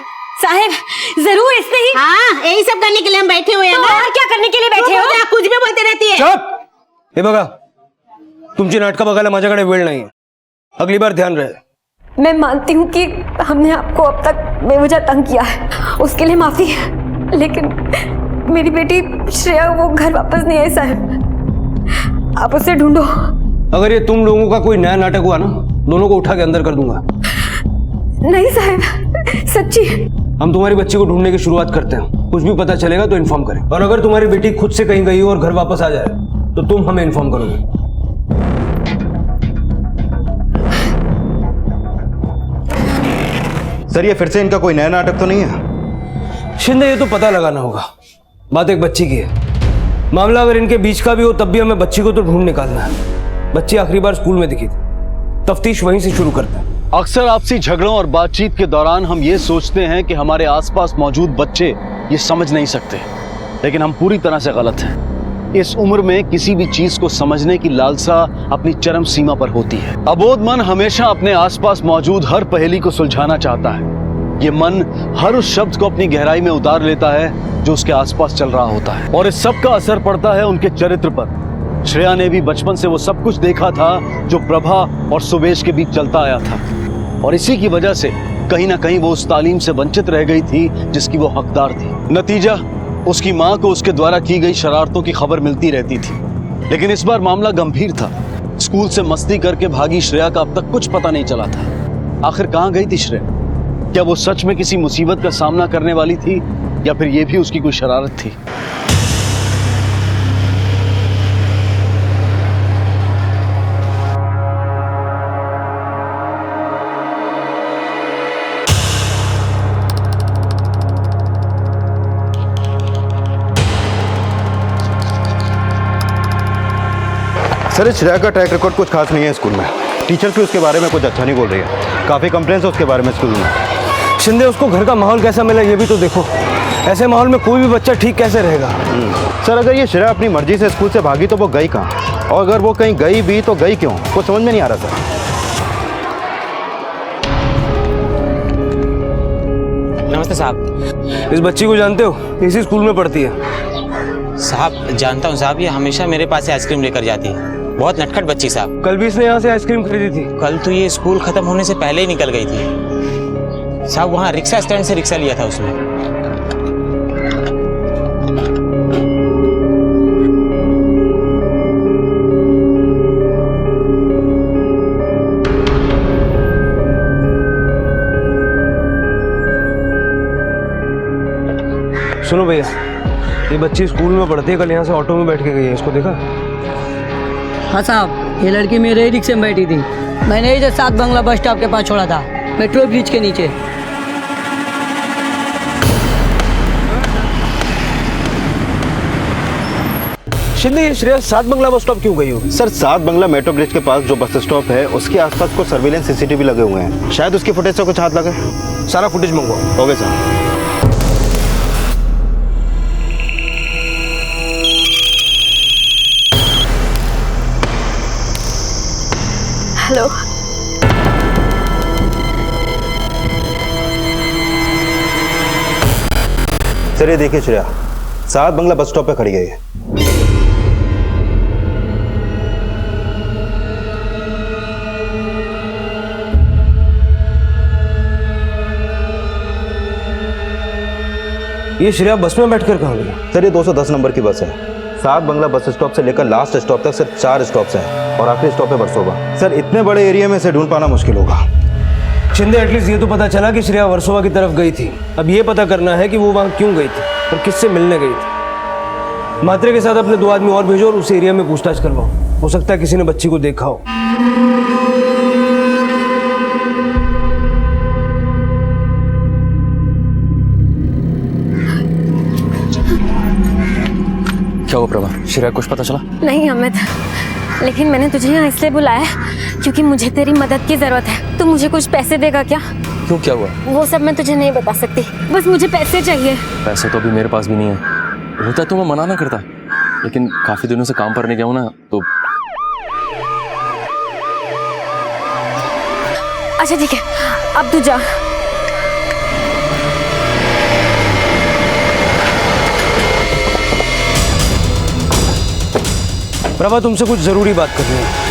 साहब जरूर इसने ही। हाँ यही सब करने के लिए हम बैठे हुए हैं। तो और क्या करने के लिए बैठे हो? कुछ भी बोलते रहती है। चुप! हे बघा, तुमची नाटकं बघायला माझ्याकडे वेळ नाही, अगली बार ध्यान रहे। मैं मानती हूँ कि हमने आपको अब तक बेवजह तंग किया है, उसके लिए माफी है, लेकिन मेरी बेटी श्रेया वो घर वापस नहीं आई साहब, आप उसे ढूंढो। अगर ये तुम लोगों का कोई नया नाटक हुआ ना, दोनों को उठा के अंदर कर दूंगा। नहीं साहब सच्ची। हम तुम्हारी बच्ची को ढूंढने की शुरुआत करते हैं, कुछ भी पता चलेगा तो इन्फॉर्म करें, और अगर तुम्हारी बेटी खुद से कहीं गई हो और घर वापस आ जाए तो तुम हमें इन्फॉर्म करोगे। सर ये फिर से इनका कोई नया नाटक तो नहीं है? शिंदे ये तो पता लगाना होगा, बात एक बच्ची की है। मामला अगर इनके बीच का भी हो तब भी हमें बच्ची को तो ढूंढ निकालना है। बच्ची आखिरी बार स्कूल में दिखी थी, तफ्तीश वहीं से शुरू करते हैं। अक्सर आपसी झगड़ों और बातचीत के दौरान हम ये सोचते हैं कि हमारे आसपास मौजूद बच्चे ये समझ नहीं सकते, लेकिन हम पूरी तरह से गलत हैं। इस उम्र में किसी भी चीज को समझने की लालसा अपनी चरम सीमा पर होती है। अबोध मन हमेशा अपने आसपास मौजूद हर पहेली को सुलझाना चाहता है। ये मन हर उस शब्द को अपनी गहराई में उतार लेता है जो उसके आसपास चल रहा होता है, और इस सब का असर पड़ता है उनके चरित्र पर। श्रेया ने भी बचपन से वो सब कुछ देखा था जो प्रभा और सुवेश के बीच चलता आया था, और इसी की वजह से कहीं ना कहीं वो उस तालीम से वंचित रह गई थी जिसकी वो हकदार थी। नतीजा, उसकी माँ को उसके द्वारा की गई शरारतों की खबर मिलती रहती थी। लेकिन इस बार मामला गंभीर था। स्कूल से मस्ती करके भागी श्रेया का अब तक कुछ पता नहीं चला था। आखिर कहाँ गई थी श्रेया? क्या वो सच में किसी मुसीबत का सामना करने वाली थी, या फिर ये भी उसकी कोई शरारत थी? सर, इस श्रेया का ट्रैक रिकॉर्ड कुछ खास नहीं है स्कूल में। टीचर भी उसके बारे में कुछ अच्छा नहीं बोल रही है। काफ़ी कंप्लेंट्स है उसके बारे में स्कूल में। शिंदे, उसको घर का माहौल कैसा मिला ये भी तो देखो। ऐसे माहौल में कोई भी बच्चा ठीक कैसे रहेगा? सर, अगर ये श्रेया अपनी मर्जी से स्कूल से भागी तो वो गई कहाँ, और अगर वो कहीं गई भी तो गई क्यों, कुछ समझ में नहीं आ रहा सर। नमस्ते साहब। इस बच्ची को जानते हो? इसी स्कूल में पढ़ती है। साहब जानता हूँ साहब, ये हमेशा मेरे पास से आइसक्रीम लेकर जाती है। बहुत नटखट बच्ची साहब। कल भी इसने यहाँ से आइसक्रीम खरीदी थी। कल तो ये स्कूल खत्म होने से पहले ही निकल गई थी साहब। वहाँ रिक्शा स्टैंड से रिक्शा लिया था उसने। सुनो भैया, ये बच्ची स्कूल में पढ़ती है, कल यहाँ से ऑटो में बैठ के गई है, इसको देखा? हाँ साहब, ये लड़की मेरे ही रिक्शे में बैठी थी। मैंने ही 7 बंगला बस स्टॉप के पास छोड़ा था, मेट्रो ब्रिज के नीचे। शिंदे, ये श्रेया 7 बंगला बस स्टॉप क्यों गई होगी? सर, 7 बंगला मेट्रो ब्रिज के पास जो बस स्टॉप है उसके आसपास कुछ सर्विलेंस सीसीटीवी लगे हुए हैं। शायद उसकी फुटेज से कुछ हाथ लगे। सारा फुटेज मंगवाओ। Okay sir. हेलो। सर, ये देखिए श्रेया 7 बंगला बस स्टॉप पे खड़ी है। ये श्रेया बस में बैठकर कहाँ गई? सर, ये 210 नंबर की बस है। 7 बंगला बस स्टॉप से लेकर लास्ट स्टॉप तक सिर्फ 4 स्टॉप्स हैं, और आखिरी स्टॉप है वर्सोवा। सर, इतने बड़े एरिया में से ढूंढ पाना मुश्किल होगा। शिंदे, एटलीस्ट ये तो पता चला कि श्रेया वर्सोवा की तरफ गई थी। अब ये पता करना है कि वो वहाँ क्यों गई थी और किससे मिलने गई थी। मात्रे के साथ अपने 2 आदमी और भेजो और उस एरिया में पूछताछ करवाओ। हो सकता है किसी ने बच्ची को देखा हो। क्या हुआ प्रभा? श्रेया कुछ पता चला? नहीं अमित, लेकिन मैंने तुझे यहाँ इसलिए बुलाया क्योंकि मुझे तेरी मदद की जरूरत है। तू मुझे कुछ पैसे देगा क्या? क्यों, क्या हुआ? वो सब मैं तुझे नहीं बता सकती, बस मुझे पैसे चाहिए। पैसे तो अभी मेरे पास भी नहीं है। होता तो मैं मना ना करता, लेकिन काफी दिनों से काम पर नहीं गया हूँ ना, तो अच्छा ठीक है, अब तू जा। प्रभा, तुमसे कुछ जरूरी बात करनी है।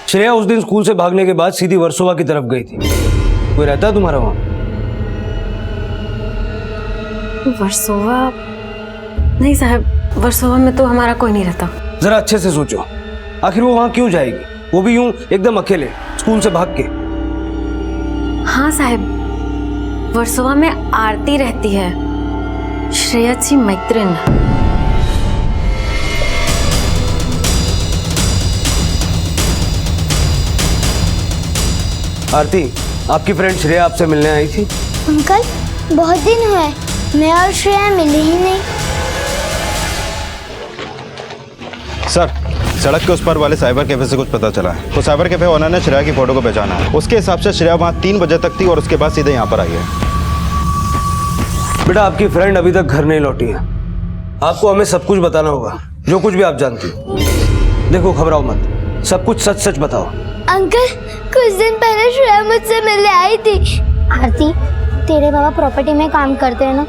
श्रेया उस दिन स्कूल से भागने के बाद सीधी वर्सोवा की तरफ गई थी। कोई रहता है तुम्हारा वहां? वर्सोवा? नहीं साहब, वर्सोवा में तो हमारा कोई नहीं रहता। जरा अच्छे से सोचो, आखिर वो वहां क्यों जाएगी, वो भी यूं एकदम अकेले स्कूल से भाग के? हाँ साहब, वर्सोवा में आरती रहती है, श्रेयाची मैत्रिन। आरती, आपकी फ्रेंड श्रेया आपसे मिलने आई थी? अंकल, बहुत दिन हुए, मैं और श्रेया मिले ही नहीं। सर, सड़क के उस पार वाले साइबर कैफे से कुछ पता चला है। तो साइबर कैफे ओनर ने श्रेया की फोटो को पहचाना है। उसके हिसाब से श्रेया वहाँ 3 बजे तक थी और उसके बाद सीधे यहाँ पर आई है। बेटा आपकी फ्रेंड अभी तक घर नहीं लौटी है। आपको हमें सब कुछ बताना होगा, जो कुछ भी आप जानती हो। देखो घबराओ मत, सब कुछ सच सच बताओ। अंकल कुछ दिन पहले श्रेया मुझसे मिलने आई थी। आरती, तेरे बाबा प्रॉपर्टी में काम करते हैं ना,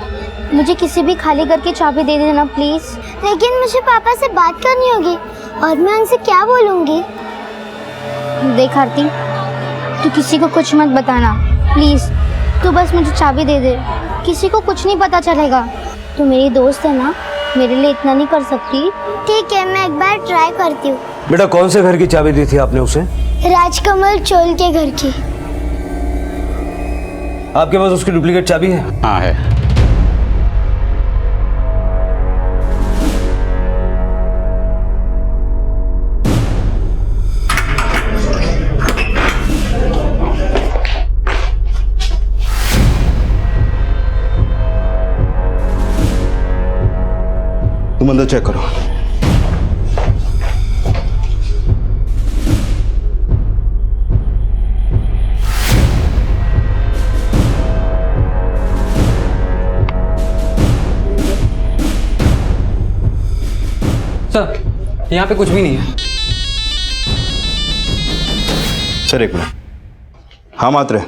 मुझे किसी भी खाली घर की चाबी दे देना प्लीज। लेकिन मुझे पापा से बात करनी होगी और मैं उनसे क्या बोलूँगी? देख आरती, तू किसी को कुछ मत बताना प्लीज। तू बस मुझे चाबी दे दे, किसी को कुछ नहीं पता चलेगा। तू मेरी दोस्त है ना, मेरे लिए इतना नहीं कर सकती? ठीक है, मैं एक बार ट्राई करती हूँ। बेटा कौन से घर की चाबी दी थी आपने उसे? राजकमल चोल के घर की। आपके पास उसकी डुप्लीकेट चाबी है? हाँ है। तुम अंदर चेक करो। सर यहाँ पे कुछ भी नहीं है। सर एक मिनट। हाँ मात्रे।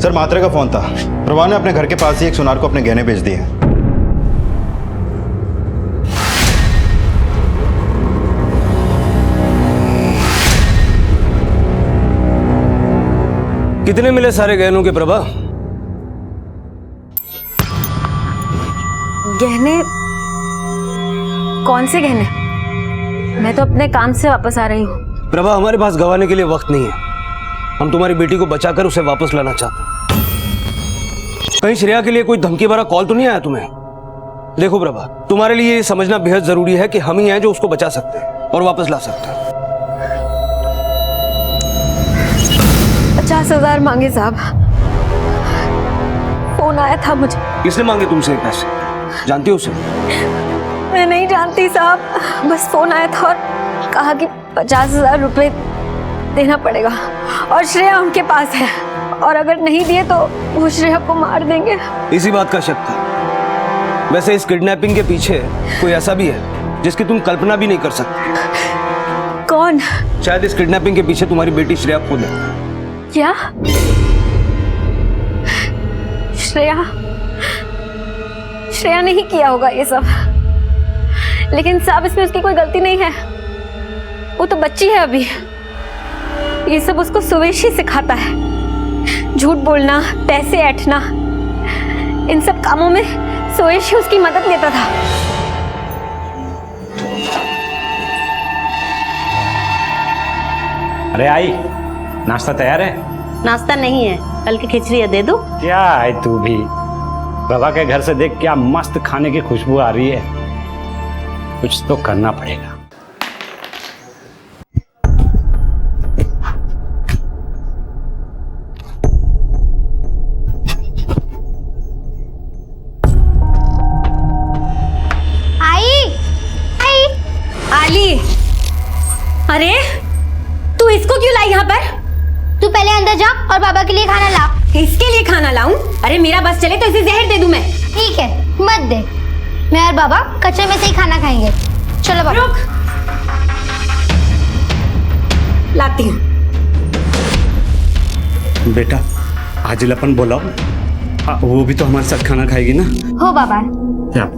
सर मात्रे का फोन था। प्रभा ने अपने घर के पास ही एक सुनार को अपने गहने बेच दिए। कितने मिले सारे गहनों के प्रभा? गहने? कौन से गहने? मैं तो अपने काम से वापस आ रही हूँ। प्रभा हमारे पास गंवाने के लिए वक्त नहीं है। हम तुम्हारी बेटी को बचाकर उसे वापस लाना चाहते हैं। कहीं श्रेया के लिए कोई धमकी भरा कॉल तो नहीं आया तुम्हें? देखो प्रभा, तुम्हारे लिए ये समझना बेहद जरूरी है कि हम ही हैं जो उसको बचा सकते हैं और वापस ला सकते हैं। 50,000 मांगे साहब। फोन आया था मुझे। किसने मांगे तुमसे पैसे? जानती हो उसे? मैं नहीं जानती साहब, बस फोन आया था और कहा कि 50,000 रुपए देना पड़ेगा और श्रेया उनके पास है और अगर नहीं दिए तो वो श्रेया को मार देंगे। इसी बात का शक था। वैसे इस किडनैपिंग के पीछे कोई ऐसा भी है जिसकी तुम कल्पना भी नहीं कर सकती। कौन? शायद इस किडनैपिंग के पीछे तुम्हारी बेटी श्रेया खुद है। क्या? श्रेया नहीं किया होगा ये सब। लेकिन साहब इसमें उसकी कोई गलती नहीं है। वो तो बच्ची है अभी। ये सब उसको सुवेश ही सिखाता है। झूठ बोलना, पैसे ऐंठना, इन सब कामों में सुवेश ही उसकी मदद लेता था। अरे आई, नाश्ता तैयार है? नाश्ता नहीं है, कल की खिचड़ी है, दे दूं? क्या है तू भी? प्रभा के घर से देख क्या मस्त खाने की खुशबू आ रही है। कुछ तो करना पड़ेगा। आली, अरे तू इसको क्यों लाई यहाँ पर? तू पहले अंदर जा और बाबा के लिए खाना ला। किसके लिए खाना लाऊं? अरे मेरा बस चले तो इसे जहर दे दूं मैं। ठीक है, मत दे। मैं और बाबा कच्चे में से ही खाना खाएंगे। चलो बाबा। रुक, लाती हूँ। बेटा आजिल अपन बुलाओ। वो भी तो हमारे साथ खाना खाएगी ना? हो बाबा। क्या?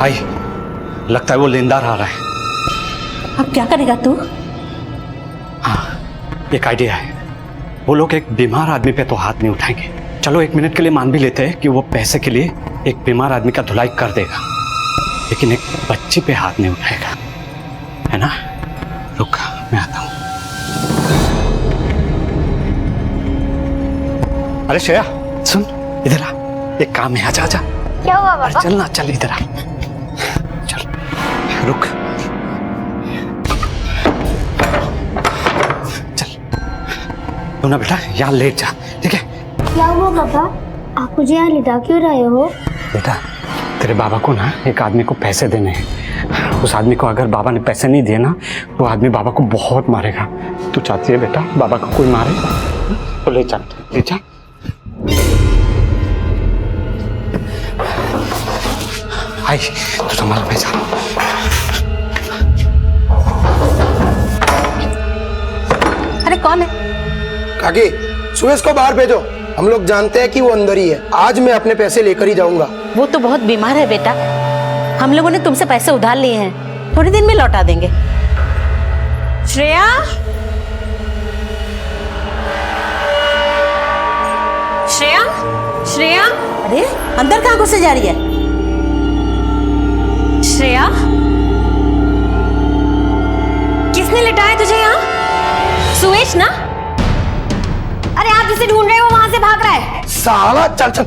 आई, लगता है वो लेनदार आ रहा है। अब क्या करेगा तू? हाँ, एक आइडिया है। वो लोग एक बीमार आदमी पे तो हाथ नहीं उठाएंगे। चलो 1 मिनट के लिए मान भी लेते हैं कि वो पैसे के लिए एक बीमार आदमी का धुलाई कर देगा, लेकिन एक बच्ची पे हाथ नहीं उठाएगा, है ना? रुक मैं आता हूँ। अरे श्रेया सुन, इधर आ, एक काम है, आजा आजा। क्या हुआ बाबा? चल ना, चल इधर आ, चल रुक, चल तू ना बेटा यहाँ लेट जा, ठीक है? क्या हुआ बाबा? आप मुझे यहाँ लिटा क्यों रहे हो? बेटा तेरे बाबा को ना एक आदमी को पैसे देने हैं। उस आदमी को अगर बाबा ने पैसे नहीं दिए ना, वो आदमी बाबा को बहुत मारेगा। तू चाहती है बेटा बाबा को कोई मारे? तो ले जा, ले जा। आई तू संभाल पैसा। अरे कौन है? काकी सुरेश को बाहर भेजो, हम लोग जानते हैं कि वो अंदर ही है। आज मैं अपने पैसे लेकर ही जाऊंगा। वो तो बहुत बीमार है बेटा, हम लोगों ने तुमसे पैसे उधार लिए हैं, थोड़ी दिन में लौटा देंगे। श्रेया, श्रेया, श्रेया, अरे अंदर कहाँ घुसे जा रही है? श्रेया, किसने लिटाया तुझे यहाँ? सुवेश ना? अरे आप जिसे ढूंढ रहे हो वहां से भाग रहा है। साला चल चल।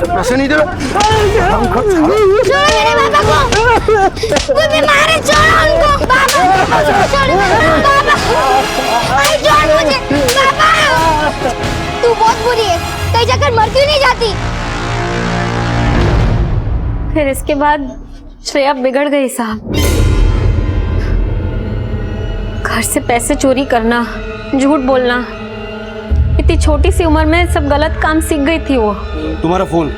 पैसे नहीं दे रहा। मेरे बाबा को, वो बीमार है, छोड़ो उनको। बाबा छोड़ो, बाबा अरे छोड़ मुझे। बाबा तू बहुत बुरी है, कहीं जाकर मर क्यों नहीं जाती? फिर इसके बाद श्रेया बिगड़ गई साहब। घर से पैसे चोरी करना, झूठ बोलना, इतनी छोटी सी उम्र में सब गलत काम सीख गई थी वो। तुम्हारा फोन?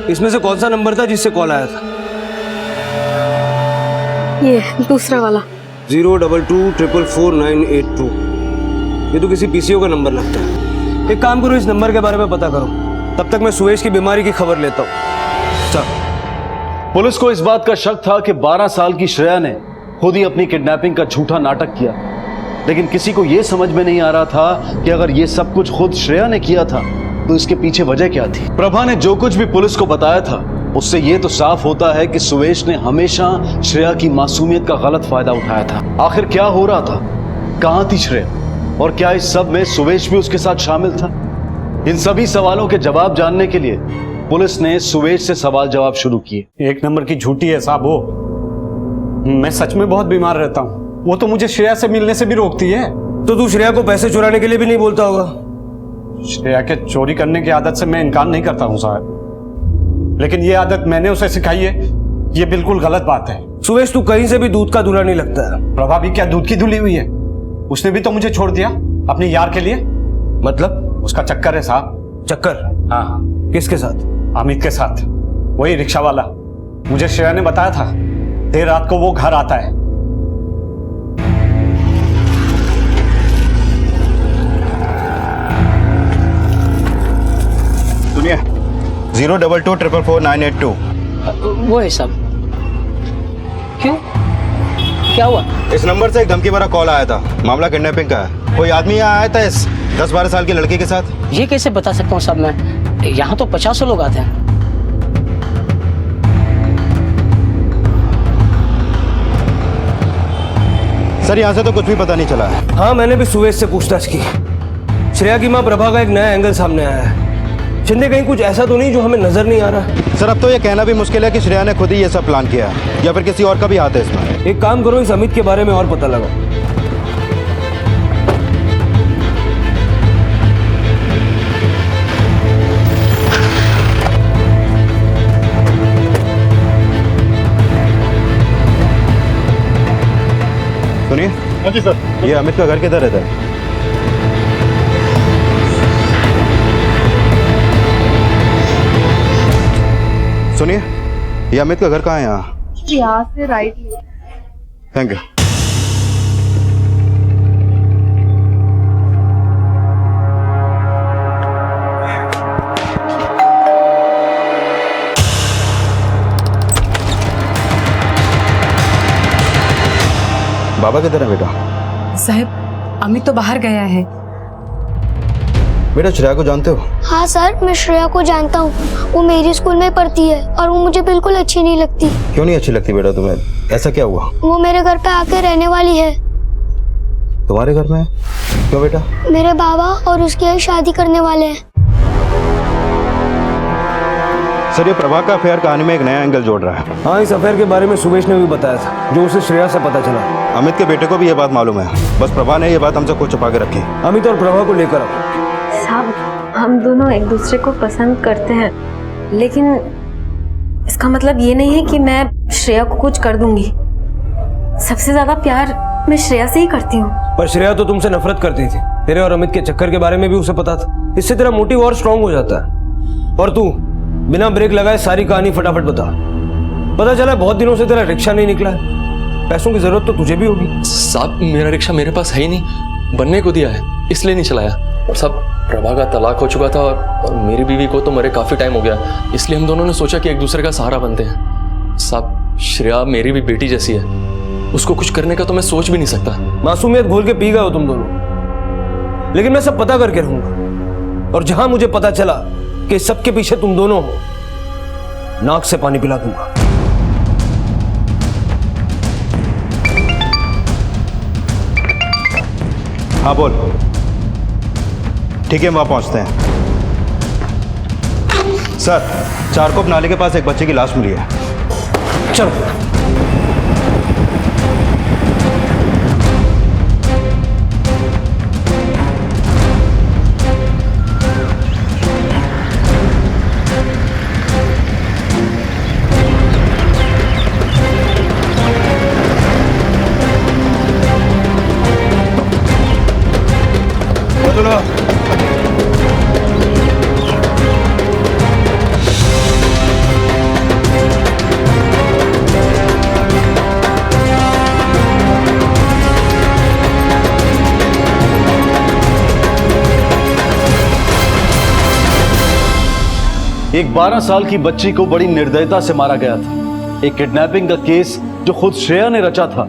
इसमें से कौन सा नंबर था जिससे कॉल आया था? ये दूसरा वाला 022444982। ये तो किसी पीसीओ का नंबर लगता है। एक काम करो, इस नंबर के बारे में पता करो, तब तक मैं सुवेश की बीमारी की खबर लेता हूँ। चल। पुलिस को इस बात का शक था कि 12 साल की श्रेया ने खुद ही अपनी किडनैपिंग का झूठा नाटक किया, लेकिन किसी को यह समझ में नहीं आ रहा था कि अगर यह सब कुछ खुद श्रेया ने किया था तो इसके पीछे वजह क्या थी। प्रभा ने जो कुछ भी पुलिस को बताया था उससे यह तो साफ होता है कि सुवेश ने हमेशा श्रेया की मासूमियत का गलत फायदा उठाया था। आखिर क्या हो रहा था, कहां थी श्रेया, और क्या इस सब में सुवेश भी उसके साथ शामिल था? इन सभी सवालों के जवाब जानने के लिए पुलिस ने सुवेश से सवाल जवाब शुरू किए। एक नंबर की झूठी है साहब वो। मैं सच में बहुत बीमार रहता हूँ, वो तो मुझे श्रेया से मिलने से भी रोकती है। तो तू श्रेया को पैसे चुराने के लिए भी नहीं बोलता होगा? श्रेया के चोरी करने की आदत से मैं इनकार नहीं करता हूँ साहब, लेकिन ये आदत मैंने उसे सिखाई है, ये बिल्कुल गलत बात है। सुवेश तू कहीं से भी दूध का दूल्हा नहीं लगता है। प्रभा भी क्या दूध की धुली हुई है? उसने भी तो मुझे छोड़ दिया अपने यार के लिए। मतलब? उसका चक्कर है साहब। चक्कर? हाँ। किसके साथ? अमित के साथ, वही रिक्शा वाला। मुझे श्रेया ने बताया था देर रात को वो घर आता है। सुनिए 022444982। वो है सब। क्यों, क्या हुआ? इस नंबर से एक धमकी भरा कॉल आया था, मामला किडनैपिंग का है। कोई आदमी यहाँ आया था इस 10-12 साल की लड़की के साथ। ये कैसे बता सकता हूँ साहब, मैं यहाँ तो 50 लोग आते हैं। सर यहाँ से तो कुछ भी पता नहीं चला है। हाँ मैंने भी सुवेश से पूछताछ की। श्रेया की माँ प्रभा का एक नया एंगल सामने आया है। शिंदे कहीं कुछ ऐसा तो नहीं जो हमें नजर नहीं आ रहा? सर अब तो ये कहना भी मुश्किल है कि श्रेया ने खुद ही ये सब प्लान किया है या फिर किसी और का भी हाथ है इसमें। एक काम करो, इस अमित के बारे में और पता लगाओ। सुनिए। हाँ जी सर। ये अमित का घर किधर रहता है? सुनिए, ये अमित का घर कहाँ है? यहाँ से राइट ले। Thank you. बाबा किधर है बेटा? साहब अमित तो बाहर गया है। बेटा श्रेया को जानते हो? हाँ सर, मैं श्रेया को जानता हूँ। वो मेरी स्कूल में पढ़ती है और वो मुझे बिल्कुल अच्छी नहीं लगती। क्यों नहीं अच्छी लगती बेटा तुम्हें? ऐसा क्या हुआ? वो मेरे घर पे आके रहने वाली है। तुम्हारे घर में? क्यों बेटा? मेरे बाबा और उसकी आई शादी करने वाले हैं। सर ये प्रभा का अफेयर कहानी में एक नया एंगल जोड़ रहा है। हाँ, इस अफेयर के बारे में सुबेश ने भी बताया था, जो उसे श्रेया से पता चला। अमित के बेटे को भी ये बात मालूम है, बस प्रभा ने ये बात हमसे खुद छुपा के रखी। अमित और प्रभा को लेकर आओ। साहब हम दोनों एक दूसरे को पसंद करते हैं, लेकिन इसका मतलब ये नहीं है कि मैं श्रेया को कुछ कर दूंगी। सबसे ज्यादा प्यार मैं श्रेया से ही करती हूँ। पर श्रेया तो तुमसे नफरत करती थी। तेरे और अमित के चक्कर के बारे में भी उसे पता था। इससे तेरा मोटिव और स्ट्रांग हो जाता है। और तू बिना ब्रेक लगाए सारी कहानी फटाफट बता। पता चला बहुत दिनों से तेरा रिक्शा नहीं निकला है। पैसों की जरूरत तो तुझे भी होगी। साहब मेरा रिक्शा मेरे पास है ही नहीं, बनने को दिया है इसलिए नहीं चलाया। और साहब प्रभा का तलाक हो चुका था और मेरी बीवी को तो मरे काफी टाइम हो गया, इसलिए हम दोनों ने सोचा कि एक दूसरे का सहारा बनते हैं। साहब श्रेया मेरी भी बेटी जैसी है, उसको कुछ करने का तो मैं सोच भी नहीं सकता। मासूमियत घोल के पी गए हो तुम दोनों, लेकिन मैं सब पता करके रहूंगा। और जहां मुझे पता चला कि सबके पीछे तुम दोनों हो, नाक से पानी पिला दूंगा। हाँ बोल। ठीक है, वहां पहुंचते हैं। सर चारकोप नाले के पास एक बच्चे की लाश मिली है। चलो। एक 12 साल की बच्ची को बड़ी निर्दयता से मारा गया था। एक किडनैपिंग का केस जो खुद श्रेया ने रचा था,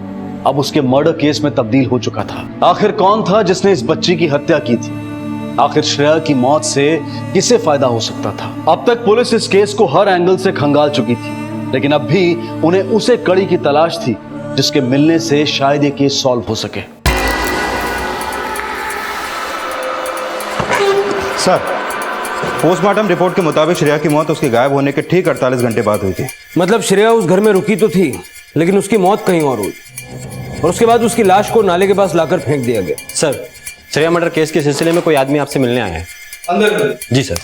अब उसके मर्डर केस में तब्दील हो चुका था। आखिर कौन था जिसने इस बच्ची की हत्या की थी? आखिर श्रेया की मौत से किसे फायदा हो सकता था? अब तक पुलिस इस केस को हर एंगल से खंगाल चुकी थी, लेकिन अब भी उन्हें उसे कड़ी की तलाश थी जिसके मिलने से शायद ये केस सॉल्व हो सके। सर पोस्टमार्टम रिपोर्ट के मुताबिक श्रेया की मौत उसके गायब होने के ठीक 48 घंटे बाद हुई थी। मतलब श्रेया उस घर में रुकी तो थी, लेकिन उसकी मौत कहीं और हुई और उसके बाद उसकी लाश को नाले के पास लाकर फेंक दिया गया। सर श्रेया मर्डर केस के सिलसिले में कोई आदमी आपसे मिलने आया है। अंदर। जी सर।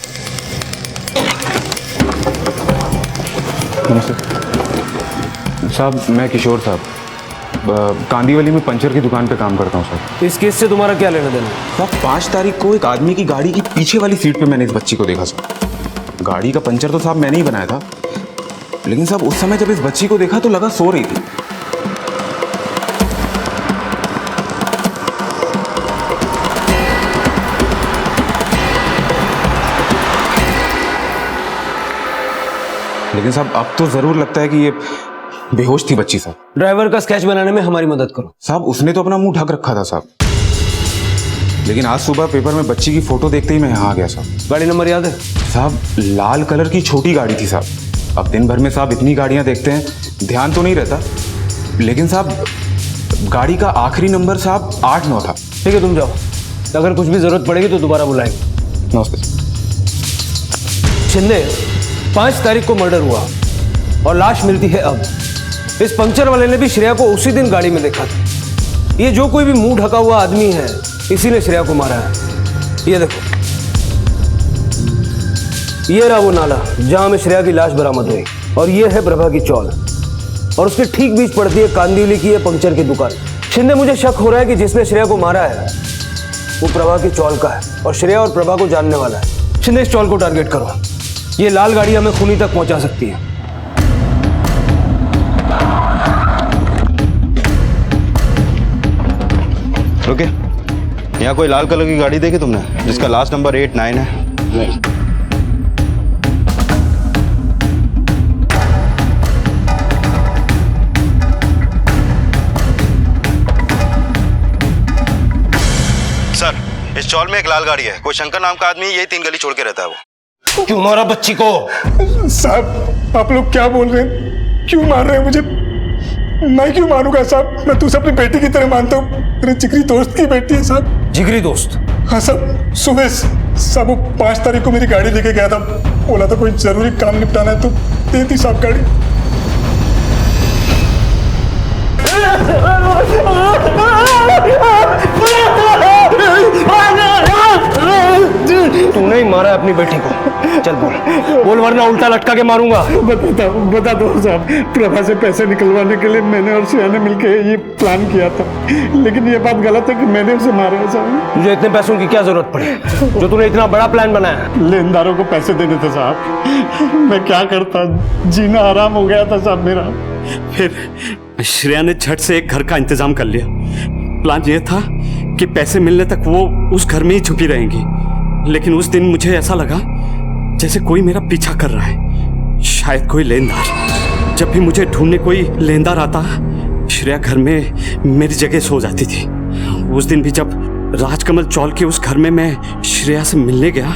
साहब मैं किशोर साहब, कांदीवली में पंचर की दुकान पे काम करता हूँ सर। इस केस से तुम्हारा क्या लेना देना? साहब 5 तारीख को एक आदमी की गाड़ी की पीछे वाली सीट पे मैंने इस बच्ची को देखा सर। गाड़ी का पंचर तो साहब मैंने ही बनाया था, लेकिन साहब उस समय जब इस बच्ची को देखा तो लगा सो रही थी। लेकिन साहब अब तो जरूर लगता है कि ये बेहोश थी बच्ची साहब। ड्राइवर का स्केच बनाने में हमारी मदद करो। साहब उसने तो अपना मुंह ढक रखा था साहब, लेकिन आज सुबह पेपर में बच्ची की फोटो देखते ही मैं यहाँ आ गया साहब। गाड़ी नंबर याद है? साहब लाल कलर की छोटी गाड़ी थी साहब। अब दिन भर में साहब इतनी गाड़ियाँ देखते हैं, ध्यान तो नहीं रहता, लेकिन साहब गाड़ी का आखिरी नंबर साहब 8-9 था। ठीक है तुम जाओ, अगर कुछ भी जरूरत पड़ेगी तो दोबारा बुलाएंगे। नमस्ते। शिंदे 5 तारीख को मर्डर हुआ और लाश मिलती है अब। इस पंक्चर वाले ने भी श्रेया को उसी दिन गाड़ी में देखा था। ये जो कोई भी मुंह ढका हुआ आदमी है, इसी ने श्रेया को मारा है। ये देखो, ये रहा वो नाला जहां में श्रेया की लाश बरामद हुई, और ये है प्रभा की चौल, और उसके ठीक बीच पड़ती है कांदिवली की ये पंक्चर की दुकान। शिंदे मुझे शक हो रहा है कि जिसने श्रेया को मारा है वो प्रभा की चौल का है और श्रेया और प्रभा को जानने वाला है। शिंदे इस चौल को टारगेट करो, ये लाल गाड़ी हमें खूनी तक पहुंचा सकती है। ओके, यहाँ कोई लाल कलर की गाड़ी देखी तुमने जिसका लास्ट नंबर 8-9 है? नहीं। इस चौल में एक लाल गाड़ी है, कोई शंकर नाम का आदमी यही 3 गली छोड़ के रहता है वो। क्यों मारा बच्ची को? साहब आप लोग क्या बोल रहे हैं? क्यों मार रहे हैं मुझे? मैं क्यों मारूंगा साहब? मैं तो उसे अपनी बेटी की तरह मानता हूँ, मेरे जिगरी दोस्त की बेटी है साहब। जिगरी दोस्त? हाँ साहब, सुबह साहब वो 5 तारीख को मेरी गाड़ी लेके गया था, बोला था कोई जरूरी काम निपटाना है तो दे दी साहब गाड़ी। तूने ही मारा है अपनी बेटी को। चल बोल वरना उल्टा लटका के मारूंगा। बता दो साहब, प्रभा से पैसे निकलवाने के लिए मैंने और श्रेया ने मिलकर ये प्लान किया था, लेकिन ये बात गलत है कि मैंने उसे मारा है साहब। मुझे इतने पैसों की क्या जरूरत पड़ी जो तूने इतना बड़ा प्लान बनाया? लेनदारों को पैसे देने थे साहब, मैं क्या करता, जीना आराम हो गया था साहब मेरा। फिर श्रेया ने झट से एक घर का इंतजाम कर लिया। प्लान ये था कि पैसे मिलने तक वो उस घर में ही छुपी रहेंगी, लेकिन उस दिन मुझे ऐसा लगा जैसे कोई मेरा पीछा कर रहा है, शायद कोई लेनदार। जब भी मुझे ढूंढने कोई लेनदार आता, श्रेया घर में मेरी जगह सो जाती थी। उस दिन भी जब राजकमल चौल के उस घर में मैं श्रेया से मिलने गया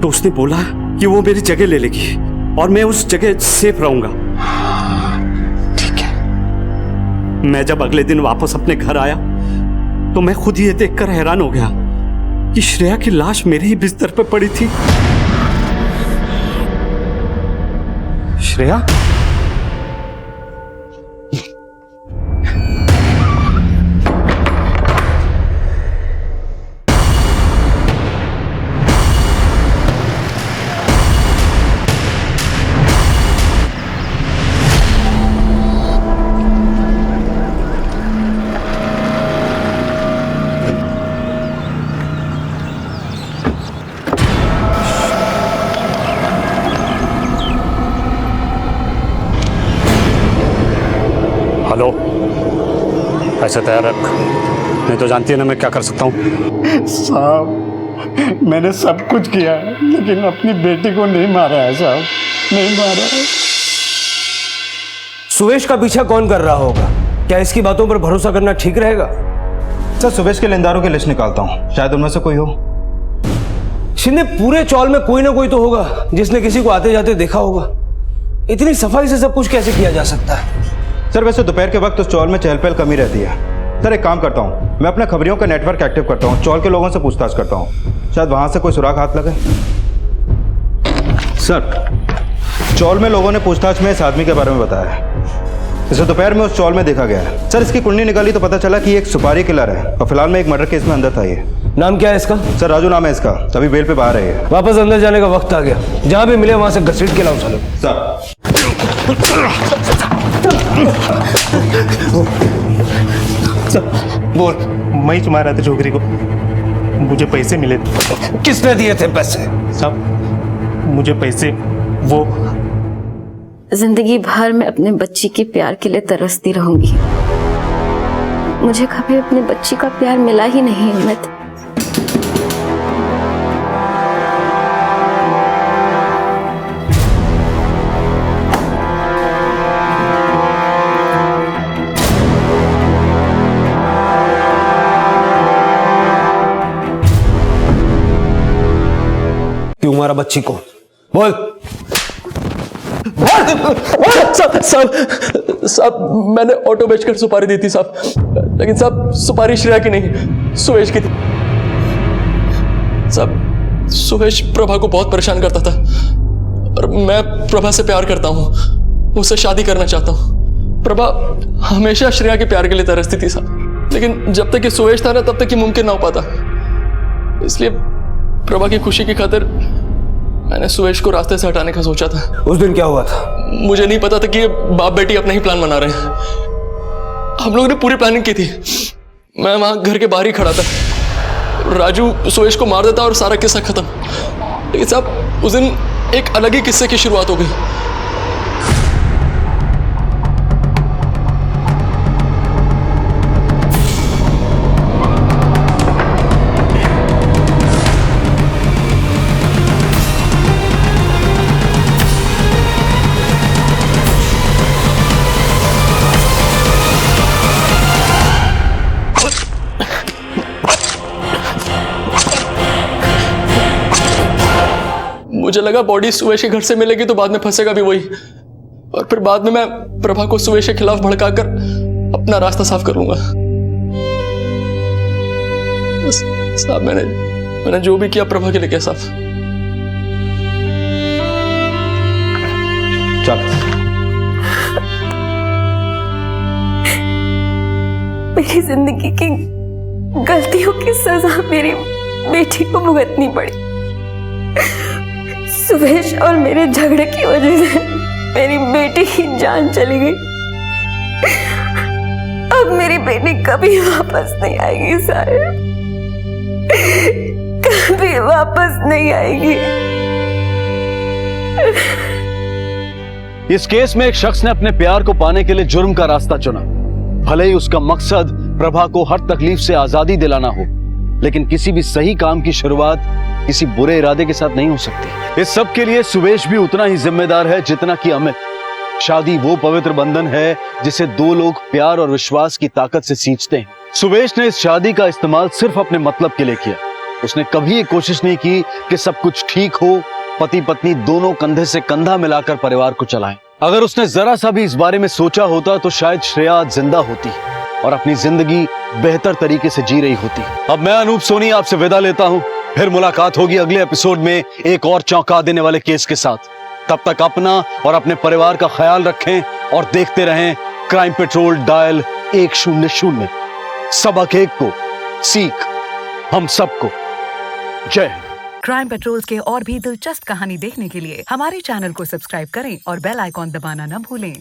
तो उसने बोला कि वो मेरी जगह ले लेगी और मैं उस जगह सेफ रहूंगा। ठीक है। मैं जब अगले दिन वापस अपने घर आया तो मैं खुद ये देखकर हैरान हो गया कि श्रेया की लाश मेरे ही बिस्तर पर पड़ी थी। श्रेया? हेलो, पैसे तैयार रख, नहीं तो जानती है ना मैं क्या कर सकता हूँ। साहब मैंने सब कुछ किया है, लेकिन अपनी बेटी को नहीं मारा है साहब, नहीं मारा है। सुवेश का पीछा कौन कर रहा होगा? क्या इसकी बातों पर भरोसा करना ठीक रहेगा? सर सुवेश के लेनदारों की लिस्ट निकालता हूँ, शायद उनमें से कोई हो। शिंदे, पूरे चौल में कोई ना कोई तो होगा जिसने किसी को आते जाते देखा होगा। इतनी सफाई से सब कुछ कैसे किया जा सकता है? सर वैसे दोपहर के वक्त उस चौल में चहल पहल कमी रहती है। सर एक काम करता हूँ, मैं अपने खबरियों का नेटवर्क एक्टिव करता हूँ, चौल के लोगों से पूछताछ करता हूँ, शायद वहां से कोई सुराग हाथ लगे। सर चौल में लोगों ने पूछताछ में इस आदमी के बारे में बताया है, इसे दोपहर में उस चौल में देखा गया है। सर इसकी कुंडली निकाली तो पता चला कि ये एक सुपारी किलर है और फिलहाल में एक मर्डर केस में अंदर था ये। नाम क्या है इसका? सर राजू नाम है इसका, अभी बेल पे बाहर है ये। वापस अंदर जाने का वक्त आ गया, जहां भी मिले वहां से घसीट के लाओ सालों। सर बोल, मैं ही मारा था छोकरी को, मुझे पैसे मिले थे। किसने दिए थे पैसे? साहब मुझे पैसे वो जिंदगी भर मैं अपने बच्ची के प्यार के लिए तरसती रहूंगी। मुझे कभी अपनी बच्ची का प्यार मिला ही नहीं अमित। क्यों मारा बच्ची को? बोल। साहब मैंने ऑटो बेचकर सुपारी दी थी साहब, लेकिन साहब सुपारी श्रेया की नहीं, सुवेश की थी। साहब सुवेश प्रभा को बहुत परेशान करता था और मैं प्रभा से प्यार करता हूँ, उससे शादी करना चाहता हूँ। प्रभा हमेशा श्रेया के प्यार के लिए तरसती थी साहब, लेकिन जब तक ये सुवेश था ना तब तक ये मुमकिन ना हो पाता। इसलिए प्रभा की खुशी की खातिर मैंने सुवेश को रास्ते से हटाने का सोचा था। उस दिन क्या हुआ था? मुझे नहीं पता था कि ये बाप बेटी अपना ही प्लान बना रहे हैं। हम लोगों ने पूरी प्लानिंग की थी। मैं वहां घर के बाहर ही खड़ा था, राजू सुवेश को मार देता और सारा किस्सा खत्म। लेकिन साहब उस दिन एक अलग ही किस्से की शुरुआत हो गई। लगा बॉडी सुवेश के घर से मिलेगी तो बाद में फंसेगा भी वही, और फिर बाद में मैं प्रभा को सुवेश के खिलाफ भड़काकर अपना रास्ता साफ कर लूंगा। साहब मैंने जो भी किया प्रभा के लिए किया साहब। चल मेरी जिंदगी की गलतियों की सजा मेरी बेटी को भुगतनी पड़ी। सुवेश और मेरे झगड़े की वजह से मेरी बेटी की जान चली गई। अब मेरी बेटी कभी वापस नहीं आएगी साहब, कभी वापस नहीं आएगी। इस केस में एक शख्स ने अपने प्यार को पाने के लिए जुर्म का रास्ता चुना। भले ही उसका मकसद प्रभा को हर तकलीफ से आजादी दिलाना हो, लेकिन किसी भी सही काम की शुरुआत किसी बुरे इरादे के साथ नहीं हो सकती। इस सब के लिए सुवेश भी उतना ही जिम्मेदार है जितना कि अमित। शादी वो पवित्र बंधन है जिसे दो लोग प्यार और विश्वास की ताकत से सींचते हैं। सुवेश ने इस शादी का इस्तेमाल सिर्फ अपने मतलब के लिए किया। उसने कभी ये कोशिश नहीं की कि सब कुछ ठीक हो, पति पत्नी दोनों कंधे से कंधा मिलाकर परिवार को चलाएं। अगर उसने जरा सा भी इस बारे में सोचा होता तो शायद श्रेया जिंदा होती और अपनी जिंदगी बेहतर तरीके से जी रही होती। अब मैं अनूप सोनी आपसे विदा लेता हूं, फिर मुलाकात होगी अगले एपिसोड में एक और चौंका देने वाले केस के साथ। तब तक अपना और अपने परिवार का ख्याल रखें और देखते रहें क्राइम पेट्रोल डायल 100। सबक एक को, सीख हम सबको। जय हिंद। क्राइम पेट्रोल्स के और भी दिलचस्प कहानी देखने के लिए हमारे चैनल को सब्सक्राइब करें और बेल आइकॉन दबाना न भूलें।